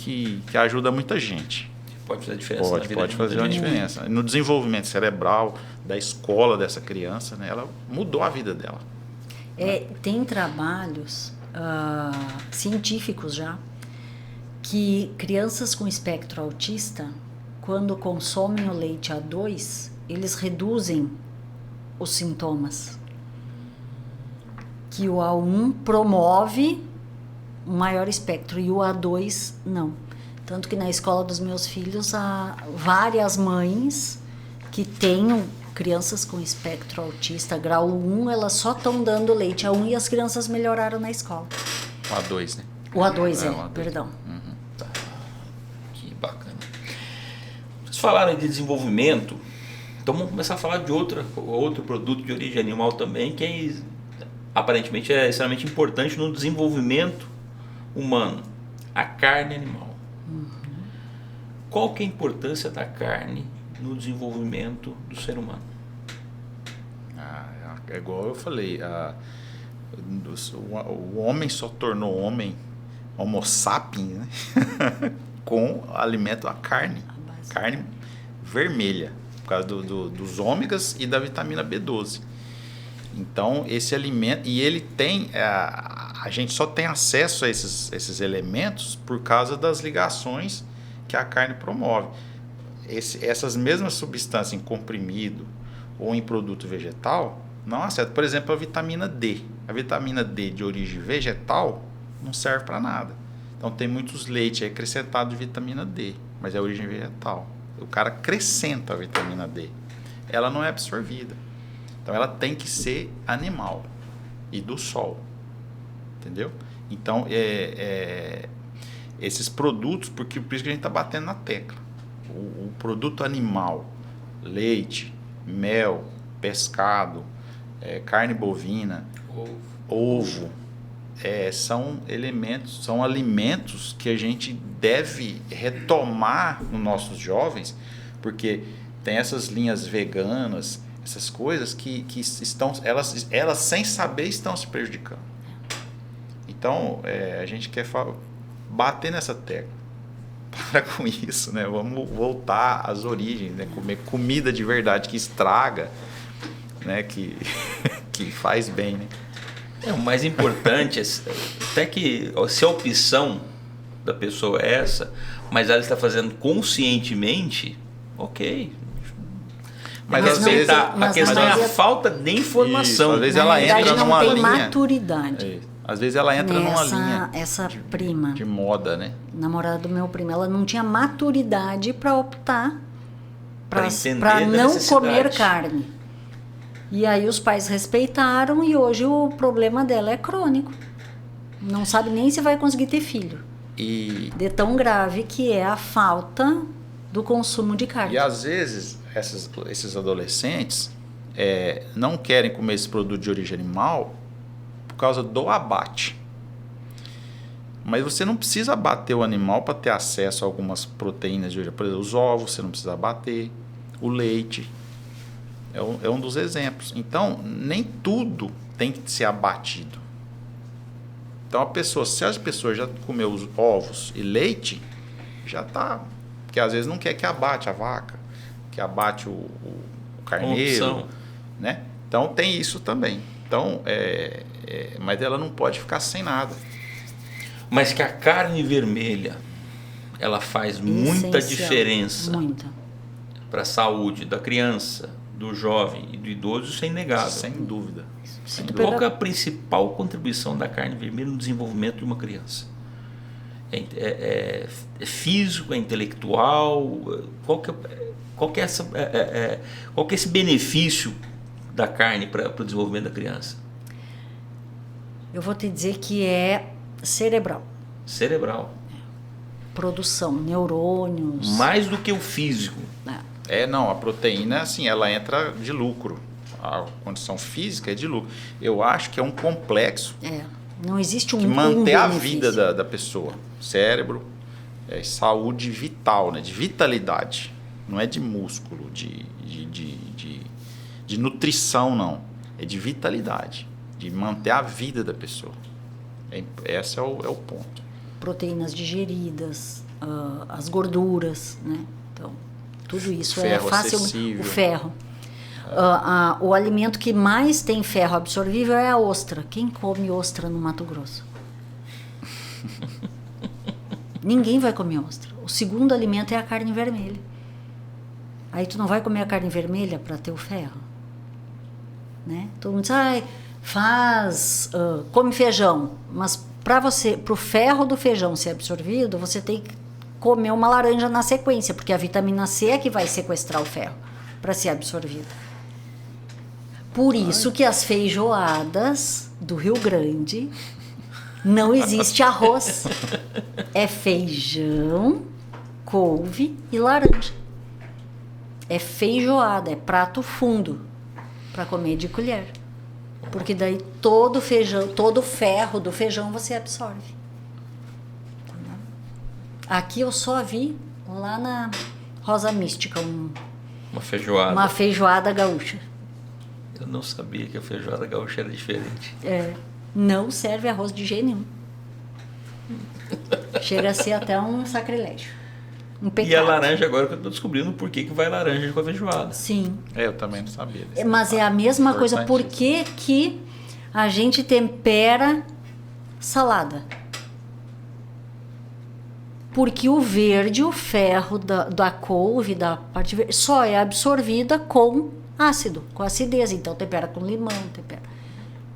ajuda muita gente. Pode fazer a diferença na vida. Pode fazer uma diferença. No desenvolvimento cerebral da escola dessa criança, né? Ela mudou a vida dela. Tem trabalhos científicos já que crianças com espectro autista, quando consomem o leite A2, eles reduzem os sintomas. Que o A1 promove um maior espectro e o A2 não. Tanto que na escola dos meus filhos há várias mães que têm crianças com espectro autista grau 1, elas só estão dando leite A1 e as crianças melhoraram na escola. O A2, né? O A2 o A2. Perdão. Uhum. Tá. Que bacana. Vocês falaram de desenvolvimento, então vamos começar a falar de outro produto de origem animal também, que aparentemente é extremamente importante no desenvolvimento humano, a carne animal. Qual que é a importância da carne no desenvolvimento do ser humano? É igual eu falei, o homem só tornou homem, homo sapiens, né? Com alimento a carne vermelha, por causa dos ômegas e da vitamina B12. Então, esse alimento, e ele tem, a gente só tem acesso a esses elementos por causa das ligações que a carne promove. Essas mesmas substâncias em comprimido ou em produto vegetal não acertam. Por exemplo, a vitamina D. A vitamina D de origem vegetal não serve para nada. Então, tem muitos leites acrescentados de vitamina D, mas é origem vegetal. O cara acrescenta a vitamina D. Ela não é absorvida. Então, ela tem que ser animal e do sol, entendeu? Então, esses produtos, por isso que a gente está batendo na tecla. O produto animal, leite, mel, pescado, carne bovina, ovo, são elementos, são alimentos que a gente deve retomar nos nossos jovens, porque tem essas linhas veganas, essas coisas que estão, elas sem saber estão se prejudicando. Então, a gente quer bater nessa tecla. Para com isso, né? Vamos voltar às origens, né? Comer comida de verdade que estraga, né? Que faz bem, né? O mais importante é até que se a opção da pessoa é essa, mas ela está fazendo conscientemente, ok. Mas às vezes a questão é a falta de informação. Isso, às vezes ela entra numa linha. Maturidade. Às vezes ela entra numa linha. Essa prima. De moda, né? Namorada do meu primo, ela não tinha maturidade para optar para não comer carne. E aí os pais respeitaram e hoje o problema dela é crônico. Não sabe nem se vai conseguir ter filho. De tão grave que é a falta do consumo de carne. E às vezes esses adolescentes não querem comer esse produto de origem animal por causa do abate. Mas você não precisa abater o animal para ter acesso a algumas proteínas de origem. Por exemplo, os ovos você não precisa abater, o leite é um dos exemplos. Então, nem tudo tem que ser abatido. Então, se as pessoas já comeu os ovos e leite, já está. Porque às vezes não quer que abate a vaca, que abate o carneiro, né? Então tem isso também. Então, mas ela não pode ficar sem nada. Mas que a carne vermelha, ela faz muita diferença para a saúde da criança, do jovem e do idoso, isso é inegável. Sem dúvida. Qual é a principal contribuição da carne vermelha no desenvolvimento de uma criança? É físico, é intelectual? Qual que é esse benefício da carne para o desenvolvimento da criança? Eu vou te dizer que é cerebral. Cerebral. Produção, neurônios. Mais do que o físico. Não, a proteína, assim, ela entra de lucro. A condição física é de lucro. Eu acho que é um complexo Não existe que manter a vida da pessoa. Cérebro, saúde vital, né? De vitalidade. Não é de músculo, de nutrição, não. É de vitalidade. De manter a vida da pessoa. Esse é o ponto. Proteínas digeridas, as gorduras, né? Então, tudo isso é fácil. Acessível. O ferro. O alimento que mais tem ferro absorvível é a ostra. Quem come ostra no Mato Grosso? Ninguém vai comer ostra. O segundo alimento é a carne vermelha. Aí tu não vai comer a carne vermelha para ter o ferro, né? Todo mundo diz, come feijão, mas para o ferro do feijão ser absorvido, você tem que comer uma laranja na sequência, porque a vitamina C é que vai sequestrar o ferro para ser absorvido. Por isso que as feijoadas do Rio Grande não existe arroz. É feijão, couve e laranja. É feijoada, é prato fundo para comer de colher. Porque daí todo o ferro do feijão você absorve. Aqui eu só vi lá na Rosa Mística uma feijoada gaúcha. Eu não sabia que a feijoada gaúcha era diferente. Não serve arroz de jeito nenhum. Chega a ser até um sacrilégio. Um pecado. E a laranja, agora que eu estou descobrindo por que vai laranja com a feijoada. Sim. Eu também não sabia. Mas é a mesma coisa. Por que a gente tempera salada? Porque o verde, o ferro da couve, da parte verde, só é absorvida com ácido, com acidez. Então tempera com limão,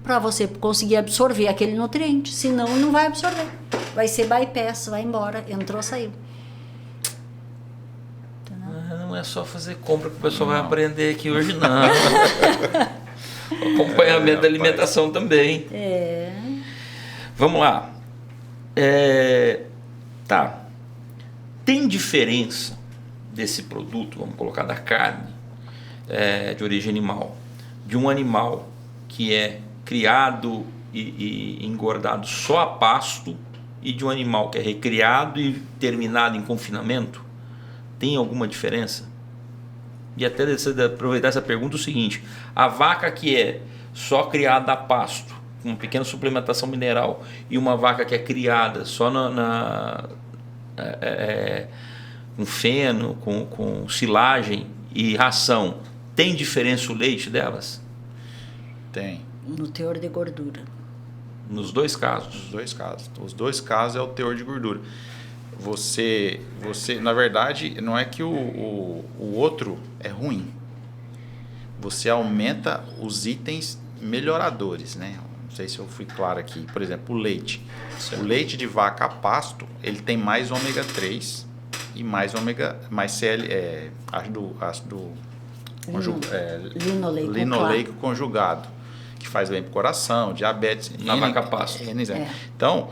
para você conseguir absorver aquele nutriente. Senão não vai absorver. Vai ser bypass, vai embora. Entrou, saiu. Não é só fazer compra que o pessoal vai aprender aqui hoje, não. Acompanhamento da alimentação também. Vamos lá. Tá. Tem diferença desse produto, vamos colocar da carne de origem animal, de um animal que é criado e engordado só a pasto e de um animal que é recriado e terminado em confinamento? Tem alguma diferença? E até aproveitar essa pergunta o seguinte: a vaca que é só criada a pasto, com uma pequena suplementação mineral, e uma vaca que é criada só com feno, com silagem e ração, tem diferença o leite delas? Tem. No teor de gordura. Nos dois casos? Nos dois casos. Os dois casos é o teor de gordura. Você, na verdade, não é que o outro é ruim. Você aumenta os itens melhoradores, né? Não sei se eu fui claro aqui. Por exemplo, o leite. Certo. O leite de vaca a pasto, ele tem mais ômega 3 e mais ácido linoleico conjugado, que faz bem para o coração, diabetes. Na vaca pasto. Então,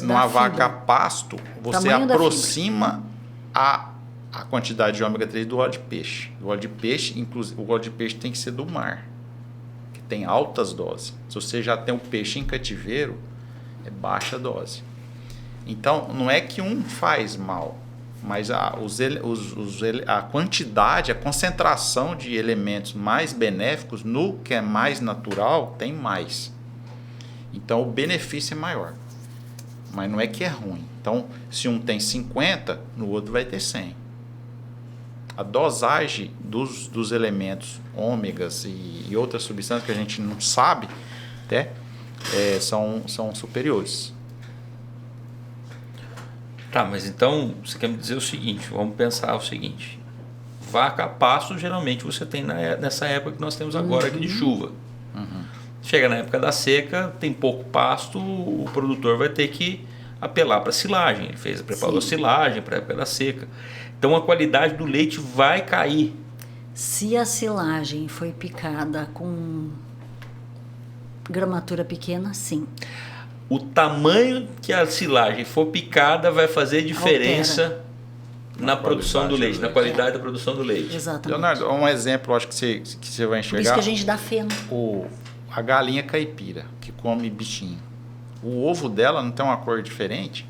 numa vaca pasto, você aproxima a quantidade de ômega 3 do óleo de peixe. O óleo de peixe, inclusive, o óleo de peixe tem que ser do mar, que tem altas doses. Se você já tem um peixe em cativeiro, é baixa dose. Então, não é que um faz mal, mas a quantidade, a concentração de elementos mais benéficos no que é mais natural tem mais. Então, o benefício é maior. Mas não é que é ruim. Então, se um tem 50, no outro vai ter 100. A dosagem dos elementos ômegas e outras substâncias que a gente não sabe até, são superiores. Tá, mas então você quer me dizer o seguinte, vamos pensar o seguinte: vaca a pasto geralmente você tem nessa época que nós temos agora aqui de chuva. Chega na época da seca, tem pouco pasto, o produtor vai ter que apelar para silagem. Ele preparou Sim. silagem para época da seca. Então a qualidade do leite vai cair. Se a silagem foi picada com gramatura pequena, sim. O tamanho que a silagem for picada vai fazer diferença na produção do leite, na qualidade da produção do leite. Exatamente. Leonardo, um exemplo, acho que você vai Por isso enxergar. que a gente dá feno. A galinha caipira, que come bichinho. O ovo dela não tem uma cor diferente?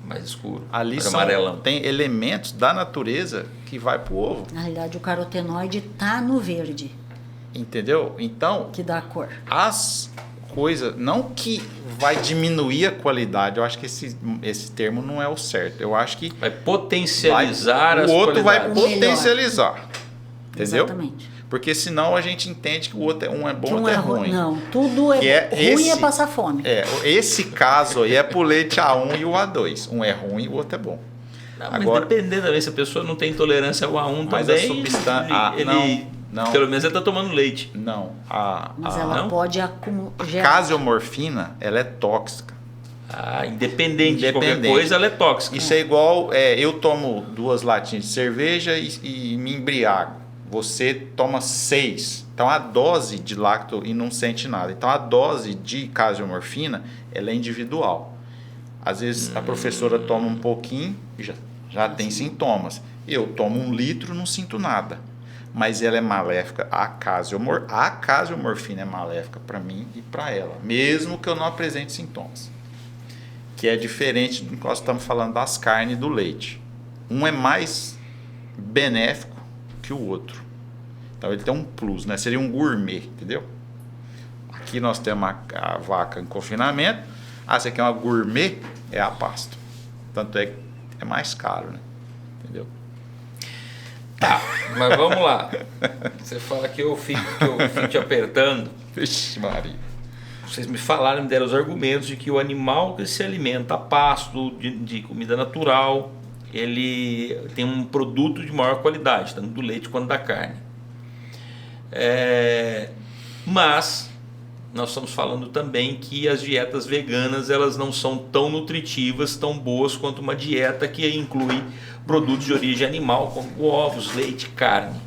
Mais escuro, Ali mais amarelão. tem elementos da natureza que vai pro ovo. Na realidade, o carotenoide tá no verde, Entendeu? Então, que dá a cor. as coisas, não que vai diminuir a qualidade, eu acho que esse termo não é o certo. Eu acho que Vai potencializar as o outro vai qualidades. potencializar. Entendeu? Exatamente. Porque senão a gente entende que o outro um é bom, Que um outro é é ruim. Não, tudo é Que ruim é passar fome. Esse caso aí é pro leite A1 e o A2. Um é ruim e o outro é bom. Não, mas Agora, dependendo também, se a pessoa não tem intolerância ao A1 Mas a também, substância- não. pelo menos ele está tomando leite. não. Mas ela não? pode acumular. Casiomorfina, ela é tóxica. Independente de qualquer Independente. coisa, ela é tóxica. Isso é igual, eu tomo 2 latinhas de cerveja e me embriago. Você toma 6. Então a dose de lacto e não sente nada. Então a dose de casiomorfina, ela é individual. Às vezes a professora toma um pouquinho e já tem sintomas. Eu tomo 1 litro, não sinto nada. Mas ela é maléfica. A casiomorfina é maléfica para mim e para ela, mesmo que eu não apresente sintomas. Que é diferente do que nós estamos falando das carnes e do leite. Um é mais benéfico que o outro. Então ele tem um plus, né? Seria um gourmet, entendeu? Aqui nós temos a vaca em confinamento. Você quer uma gourmet? É a pasto. Tanto é que é mais caro, né? Entendeu? Tá, mas vamos lá. Você fala que eu fico te apertando. Vixe Maria. Vocês me falaram, me deram os argumentos de que o animal que se alimenta a pasto, de comida natural, ele tem um produto de maior qualidade, tanto do leite quanto da carne. Mas nós estamos falando também que as dietas veganas, elas não são tão nutritivas, tão boas quanto uma dieta que inclui produtos de origem animal, como ovos, leite, carne.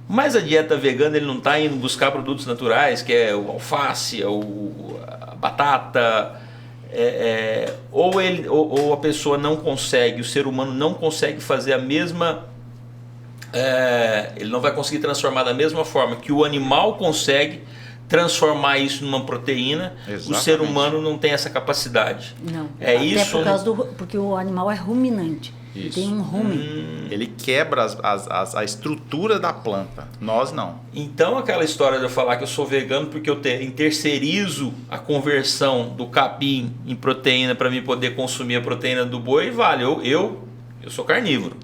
Mas a dieta vegana, ele não está indo buscar produtos naturais, que é o alface, a batata, ou a pessoa não consegue, o ser humano não consegue fazer a mesma... ele não vai conseguir transformar da mesma forma que o animal consegue transformar isso numa proteína. Exatamente. O ser humano não tem essa capacidade. Não. É Até isso? por causa porque o animal é ruminante. Ele Isso. tem um rumen. Ele quebra a estrutura da planta. Nós não. Então aquela história de eu falar que eu sou vegano porque eu terceirizo a conversão do capim em proteína para mim poder consumir a proteína do boi, vale. Eu sou carnívoro.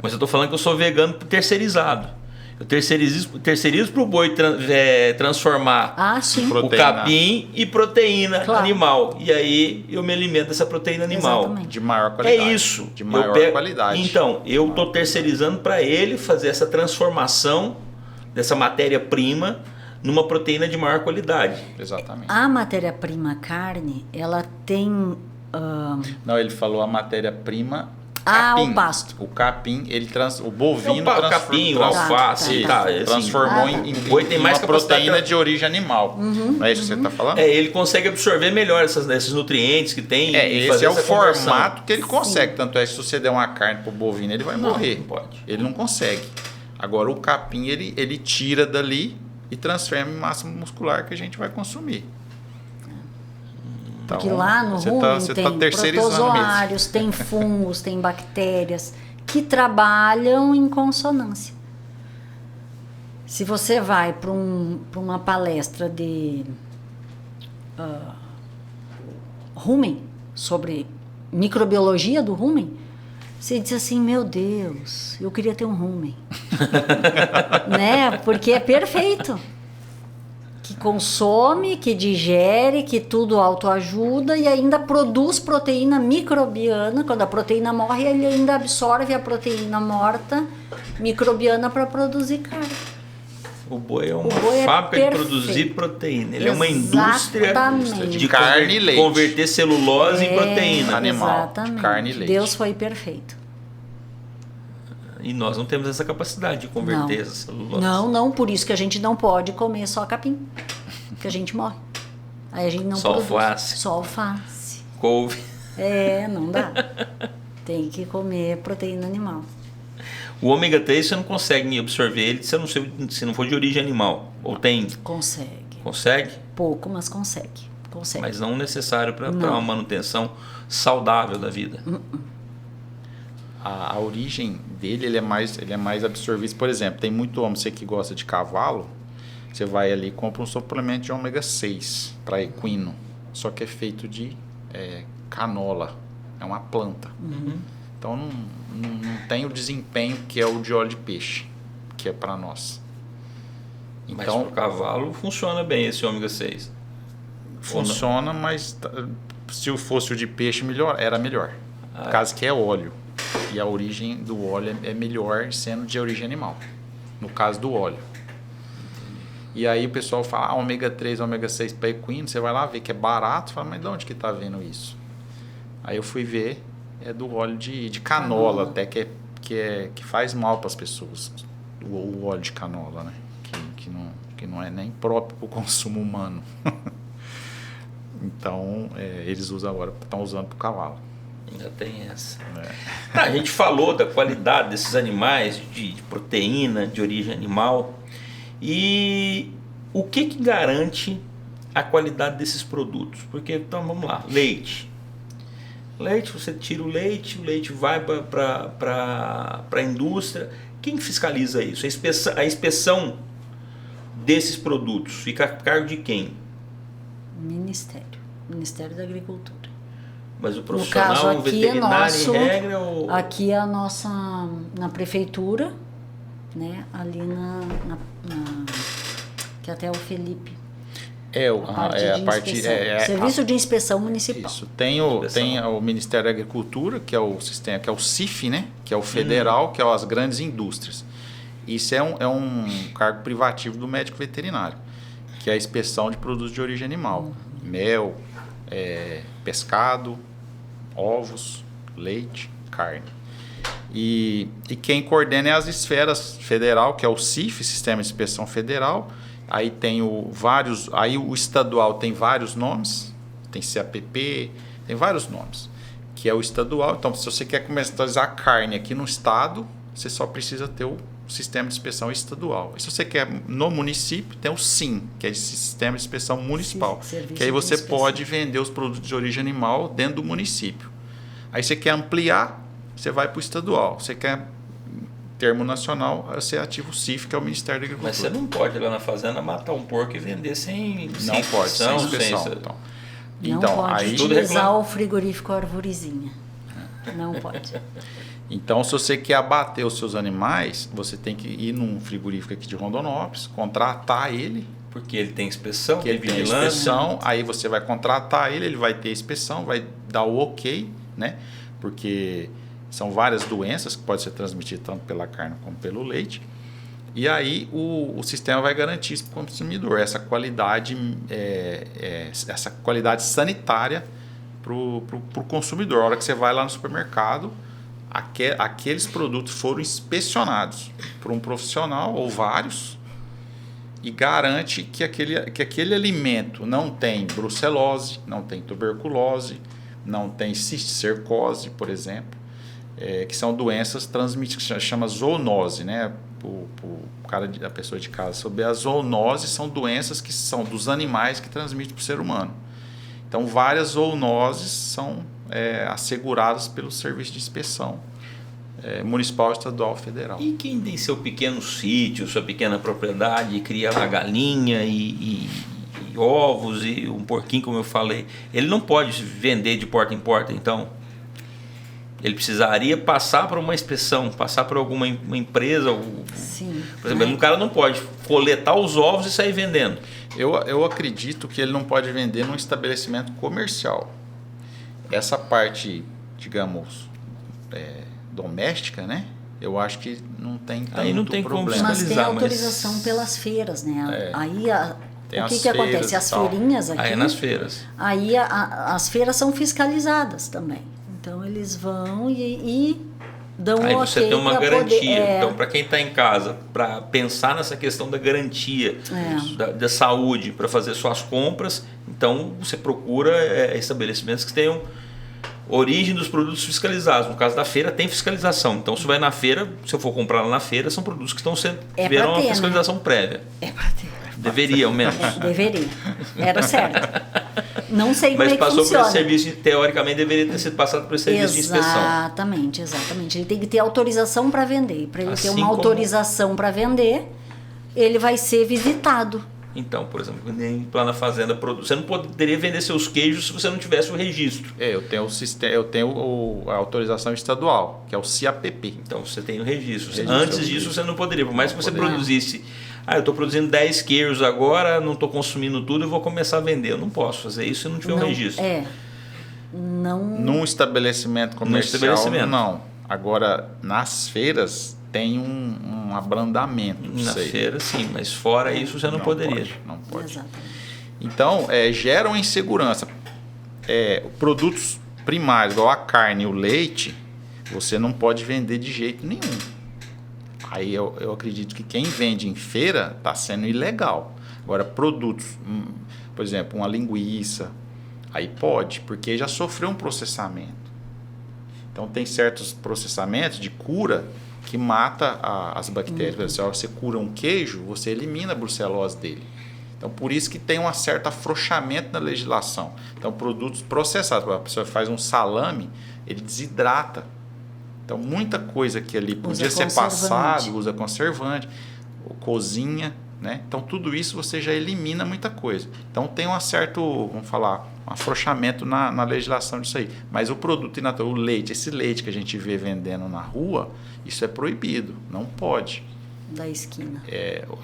Mas eu estou falando que eu sou vegano terceirizado. Eu terceirizo para o boi transformar Sim. o capim e proteína animal. E aí eu me alimento dessa proteína animal. Exatamente. De maior qualidade. É isso. De maior qualidade. Então, eu estou terceirizando para ele fazer essa transformação dessa matéria-prima numa proteína de maior qualidade. Exatamente. A matéria-prima carne, ela tem... Não, ele falou a matéria-prima... o pasto. O capim, o bovino o capim, o alface, transformou assim, em boi tem mais uma proteína capacidade de origem animal. Não é isso que você está falando? ele consegue absorver melhor esses nutrientes que tem. Esse é o essa conversão. formato que ele consegue. Tanto é que se você der uma carne pro bovino, ele vai morrer. Não pode. Ele não consegue. Agora o capim, ele tira dali e transforma em massa muscular que a gente vai consumir. Então, Porque lá no rumen tem terceirizando protozoários, tem fungos, tem bactérias que trabalham em consonância. Se você vai para uma palestra de rumen, sobre microbiologia do rumen, você diz assim, meu Deus, eu queria ter um rumen. Né? Porque é perfeito. Que consome, que digere, que tudo autoajuda e ainda produz proteína microbiana. Quando a proteína morre, ele ainda absorve a proteína morta microbiana para produzir carne. O boi é uma boi é fábrica de perfeito. produzir proteína. Ele é uma indústria Exatamente. de carne e leite. Converter celulose em proteína. Animal, de Exatamente. carne e leite. Deus foi perfeito. E nós não temos essa capacidade de converter essa celulose. Não, por isso que a gente não pode comer só capim. Que a gente morre. Aí a gente não Só produz. alface. Só alface. Couve. Não dá. Tem que comer proteína animal. O ômega 3 você não consegue absorver ele se não for de origem animal. Ou tem? Consegue. Consegue? Pouco, mas consegue. Mas não necessário para Não. uma manutenção saudável da vida. A origem dele ele é mais absorvido. Por exemplo, tem muito homem, você que gosta de cavalo, você vai ali e compra um suplemento de ômega 6 para equino. Só que é feito de canola. É uma planta. Então não tem o desempenho que é o de óleo de peixe, que é para nós. Mas Então para o cavalo funciona bem esse ômega 6. funciona, mas se fosse o de peixe era melhor. Ah, No caso que é óleo. E a origem do óleo é melhor sendo de origem animal. No caso do óleo. E aí o pessoal fala, ômega 3, ômega 6 para equino, você vai lá ver que é barato, fala, mas de onde que tá vendo isso? Aí eu fui ver, é do óleo de canola, até que faz mal para as pessoas. O óleo de canola, né? Que não é nem próprio para o consumo humano. Então, eles usam agora, estão usando para o cavalo. Ainda tem essa. A gente falou da qualidade desses animais, de proteína, de origem animal. E o que garante a qualidade desses produtos? Porque, então, vamos lá, leite. Leite, você tira o leite vai para a indústria. Quem fiscaliza isso? A inspeção desses produtos fica a cargo de quem? Ministério da Agricultura. Mas o No profissional, caso, o aqui veterinário é nosso, em regra? Ou... Aqui é a nossa, na prefeitura, né? Ali que até o Felipe. Serviço de Inspeção Municipal. Isso. Tem o Ministério da Agricultura, que é o sistema, que é o CIF, né? Que é o federal, que é as grandes indústrias. Isso é um cargo privativo do médico veterinário, que é a inspeção de produtos de origem animal. Mel, pescado, ovos, leite, carne. E quem coordena é as esferas federal, que é o CIF, Sistema de Inspeção Federal. Aí tem aí o estadual tem vários nomes, tem CAPP, tem vários nomes, que é o estadual. Então, se você quer comercializar carne aqui no estado, você só precisa ter o sistema de inspeção estadual. E se você quer no município, tem o SIM, que é o Sistema de Inspeção Municipal, que aí você pode vender os produtos de origem animal dentro do município. Aí você quer ampliar, você vai para o estadual. Você quer termo nacional, você ativa o CIF, que é o Ministério da Agricultura. Mas você não pode ir lá na fazenda matar um porco e vender sem Não pode, sem inspeção. Não pode aí utilizar o frigorífico Arvorezinha. Não pode. Então, se você quer abater os seus animais, você tem que ir num frigorífico aqui de Rondonópolis, contratar ele. Porque ele tem inspeção, Porque ele tem inspeção, aí você vai contratar ele vai ter inspeção, vai dar o ok, né? Porque são várias doenças que podem ser transmitidas tanto pela carne como pelo leite. E aí o sistema vai garantir isso para o consumidor, essa qualidade sanitária para o consumidor. A hora que você vai lá no supermercado, aqueles produtos foram inspecionados por um profissional ou vários e garante que aquele alimento não tem brucelose, não tem tuberculose, não tem cisticercose, por exemplo, que são doenças transmitidas, que chama zoonose, né? A pessoa de casa sobre a zoonose, são doenças que são dos animais que transmitem para o ser humano. Então, várias zoonoses são asseguradas pelo serviço de inspeção municipal, estadual, federal. E quem tem seu pequeno sítio, sua pequena propriedade, cria lá galinha e ovos e um porquinho, como eu falei, ele não pode vender de porta em porta, então? Ele precisaria passar por uma inspeção, passar por alguma empresa. Sim. Por exemplo, o cara não pode coletar os ovos e sair vendendo. Eu acredito que ele não pode vender num estabelecimento comercial. Essa parte, digamos, doméstica, né? eu acho que não tem tanto Aí não tem como problema. Mas tem fiscalizar, autorização pelas feiras, né? Aí Tem o as que acontece? feiras e As tal. feirinhas aqui. Aí é nas feiras. Aí as feiras são fiscalizadas também. Então eles vão e dão Aí um você ok tem uma pra garantia. poder, Então, para quem está em casa, para pensar nessa questão da garantia da saúde, para fazer suas compras, então você procura estabelecimentos que tenham origem dos produtos fiscalizados. No caso da feira, tem fiscalização. Então, se vai na feira, se eu for comprar lá na feira, são produtos que tiveram uma fiscalização prévia. É para ter. Deveria, ao menos. Deveria. Era certo. Não sei como Mas é que passou por funciona. esse serviço, teoricamente, deveria ter sido passado por esse serviço de inspeção. Exatamente. Ele tem que ter autorização para vender. Para ele Assim ter uma como- autorização para vender, ele vai ser visitado. Então, por exemplo, nem lá na fazenda, você não poderia vender seus queijos se você não tivesse o registro. Eu tenho o sistema, a autorização estadual, que é o CIAPP. Então, você tem o registro. Registro, Antes disso, você não poderia. Por mais que você poderia. produzisse... eu estou produzindo 10 queijos agora, não estou consumindo tudo e vou começar a vender. Eu não posso fazer isso se não tiver um registro. Não. Num estabelecimento comercial, estabelecimento. não. Agora, nas feiras, tem um abrandamento. Na feira, sim, mas fora isso, você não poderia. Não pode. Exatamente. Então, geram insegurança. Produtos primários, igual a carne e o leite, você não pode vender de jeito nenhum. Aí eu acredito que quem vende em feira está sendo ilegal. Agora, produtos, por exemplo, uma linguiça, aí pode, porque já sofreu um processamento. Então, tem certos processamentos de cura que mata as bactérias. Por exemplo, se você cura um queijo, você elimina a brucelose dele. Então, por isso que tem um certo afrouxamento na legislação. Então, produtos processados. A pessoa faz um salame, ele desidrata. Então, muita coisa que ali podia ser passado, usa conservante, cozinha, né? Então, tudo isso você já elimina muita coisa. Então, tem um certo, vamos falar, um afrouxamento na legislação disso aí. Mas o produto in natura, o leite, esse leite que a gente vê vendendo na rua, isso é proibido, não pode. Da esquina.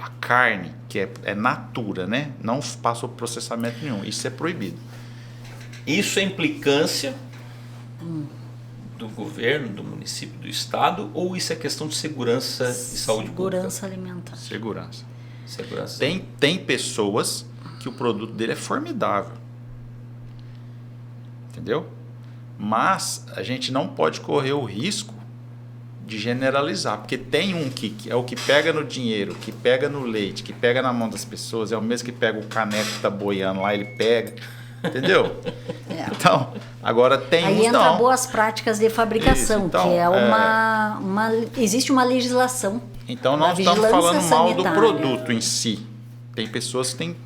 A carne, que é natura, né? Não passou por processamento nenhum, isso é proibido. Isso é implicância do governo, do município, do estado, ou isso é questão de segurança e saúde pública? Segurança alimentar. Segurança. Tem pessoas que o produto dele é formidável. Entendeu? Mas a gente não pode correr o risco de generalizar, porque tem um que é o que pega no dinheiro, que pega no leite, que pega na mão das pessoas, é o mesmo que pega o caneco que tá boiando lá, ele pega, entendeu? Então, agora tem aí uns entra não. boas práticas de fabricação, Isso, então, que é existe uma legislação. Então nós da estamos falando vigilância mal do sanitária. produto em si. Tem pessoas que têm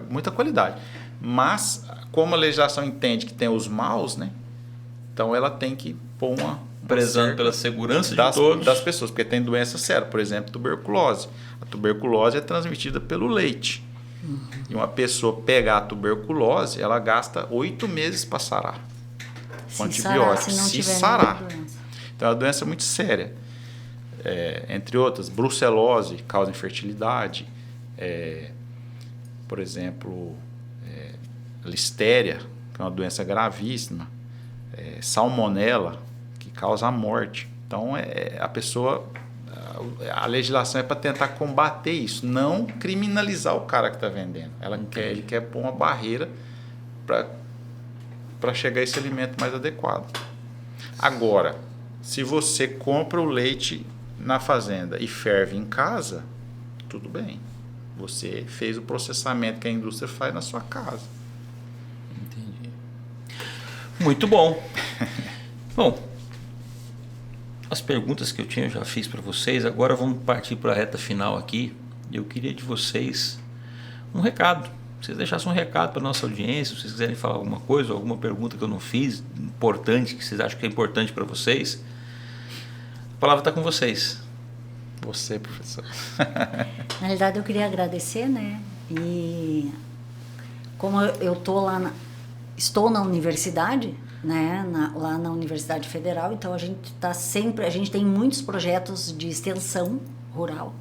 muita qualidade, mas como a legislação entende que tem os maus, né? Então ela tem que pôr prezando pela segurança das, de todos. das pessoas, porque tem doença séria, por exemplo, tuberculose. A tuberculose é transmitida pelo leite. E uma pessoa pegar a tuberculose, ela gasta 8 meses para sarar. Com antibióticos. Se sarar. Então é uma doença muito séria. Entre outras, brucelose causa infertilidade. Por exemplo, listéria, que é uma doença gravíssima. Salmonela, que causa a morte. Então, a legislação é para tentar combater isso, não criminalizar o cara que está vendendo. Ele quer pôr uma barreira para chegar a esse alimento mais adequado. Agora, se você compra o leite na fazenda e ferve em casa, tudo bem. Você fez o processamento que a indústria faz na sua casa. Entendi. Muito bom. Bom, as perguntas que eu tinha eu já fiz para vocês. Agora vamos partir para a reta final aqui. Eu queria de vocês um recado. Vocês deixassem um recado para a nossa audiência, se vocês quiserem falar alguma coisa, alguma pergunta que eu não fiz, importante, que vocês acham que é importante para vocês. A palavra está com vocês. Você, professor. Na realidade, eu queria agradecer, né? E como eu estou na universidade, né? Lá na Universidade Federal, então a gente tem muitos projetos de extensão rural,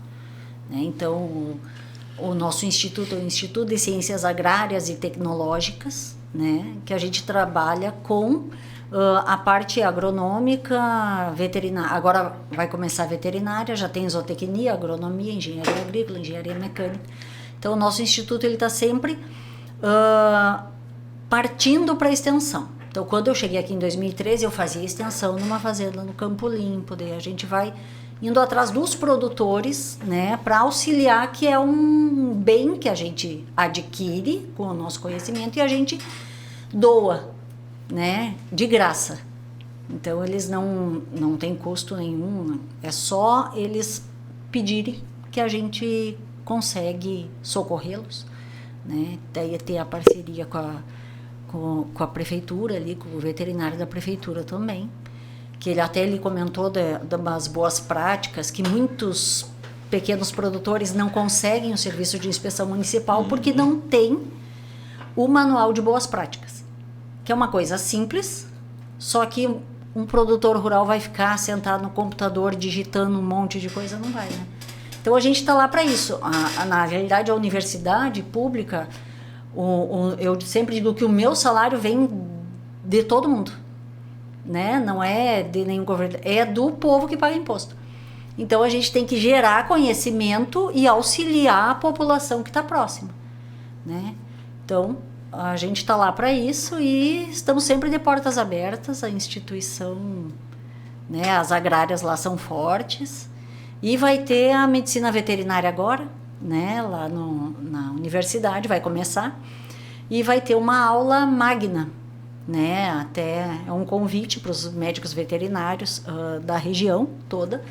né? Então o nosso instituto é o Instituto de Ciências Agrárias e Tecnológicas, né? Que a gente trabalha com A parte agronômica, veterinária, agora vai começar a veterinária, já tem zootecnia, agronomia, engenharia agrícola, engenharia mecânica. Então, o nosso instituto está sempre partindo para a extensão. Então, quando eu cheguei aqui em 2013, eu fazia extensão numa fazenda no Campo Limpo, daí a gente vai indo atrás dos produtores, né, para auxiliar, que é um bem que a gente adquire com o nosso conhecimento e a gente doa, né, de graça. Então, eles não têm custo nenhum, é só eles pedirem que a gente consegue socorrê-los, né, daí ter a parceria com a prefeitura ali, com o veterinário da prefeitura também, que ele comentou das boas práticas, que muitos pequenos produtores não conseguem o serviço de inspeção municipal porque não tem o manual de boas práticas, que é uma coisa simples, só que um produtor rural vai ficar sentado no computador digitando um monte de coisa, não vai, né? Então a gente está lá para isso. Na realidade, a universidade pública, eu sempre digo que o meu salário vem de todo mundo, né? Não é de nenhum governo, é do povo que paga imposto. Então a gente tem que gerar conhecimento e auxiliar a população que está próxima, né? Então a gente está lá para isso e estamos sempre de portas abertas. A instituição, né? As agrárias lá são fortes e vai ter a medicina veterinária agora, né? Lá na universidade vai começar e vai ter uma aula magna, né? Até é um convite para os médicos veterinários da região toda,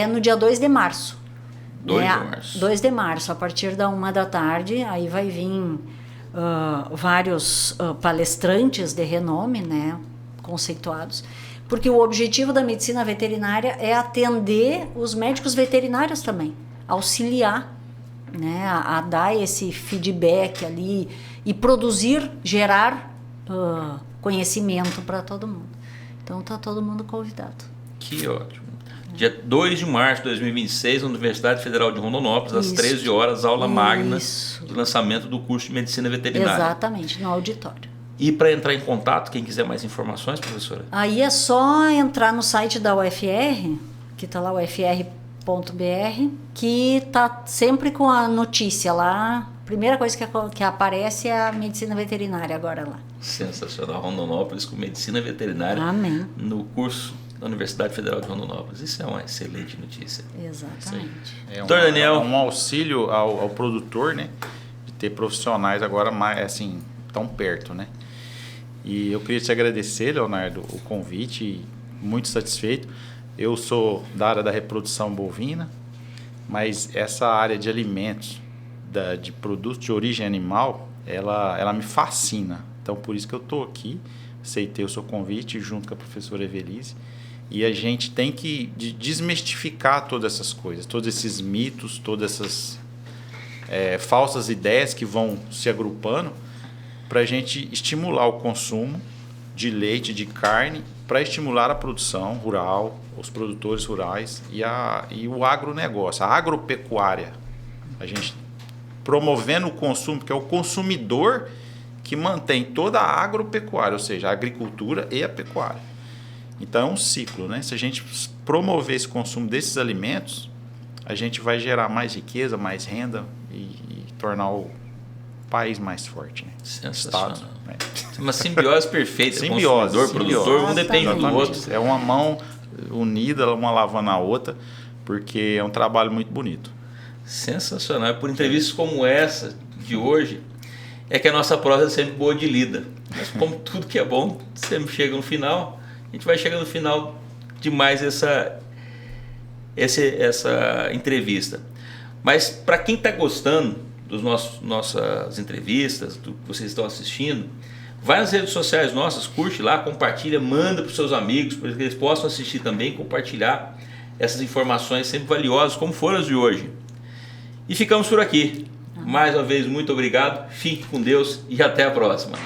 no dia 2 de março. 2 de março. 2 de março, a partir da 1h, aí vai vir vários palestrantes de renome, né? Conceituados, porque o objetivo da medicina veterinária é atender os médicos veterinários também, auxiliar, né? A dar esse feedback ali e gerar conhecimento para todo mundo. Então está todo mundo convidado. Que ótimo. Dia 2 de março de 2026, na Universidade Federal de Rondonópolis, às 13 horas, aula magna de lançamento do curso de Medicina Veterinária. Exatamente, no auditório. E para entrar em contato, quem quiser mais informações, professora? Aí é só entrar no site da UFR, que está lá, ufr.br, que está sempre com a notícia lá. A primeira coisa que aparece é a medicina veterinária agora lá. Sensacional, Rondonópolis com medicina veterinária. Amém. No curso da Universidade Federal de Rondonópolis. Isso é uma excelente notícia. Exatamente. Doutor Daniel. É um auxílio ao produtor, né? De ter profissionais agora mais, assim, tão perto, né? E eu queria te agradecer, Leonardo, o convite, muito satisfeito. Eu sou da área da reprodução bovina, mas essa área de alimentos, de produtos de origem animal, ela me fascina. Então, por isso que eu estou aqui, aceitei o seu convite junto com a professora Evelise. E a gente tem que desmistificar todas essas coisas, todos esses mitos, todas essas falsas ideias que vão se agrupando para a gente estimular o consumo de leite, de carne, para estimular a produção rural, os produtores rurais e o agronegócio, a agropecuária. A gente promovendo o consumo, que é o consumidor que mantém toda a agropecuária, ou seja, a agricultura e a pecuária. Então é um ciclo, né? Se a gente promover esse consumo desses alimentos, a gente vai gerar mais riqueza, mais renda e tornar o país mais forte, né? Sensacional. Estado, né? Uma simbiose perfeita. Simbiose, consumidor, produtor, um depende do outro. É uma mão unida, uma lavando a outra, porque é um trabalho muito bonito. Sensacional. Por entrevistas como essa de hoje, é que a nossa prosa é sempre boa de lida. Mas como tudo que é bom, sempre chega no final, a gente vai chegar no final de mais essa entrevista. Mas para quem está gostando das nossas entrevistas, do que vocês estão assistindo, vai nas redes sociais nossas, curte lá, compartilha, manda para os seus amigos, para que eles possam assistir também, compartilhar essas informações sempre valiosas, como foram as de hoje. E ficamos por aqui. Mais uma vez, muito obrigado, fique com Deus e até a próxima.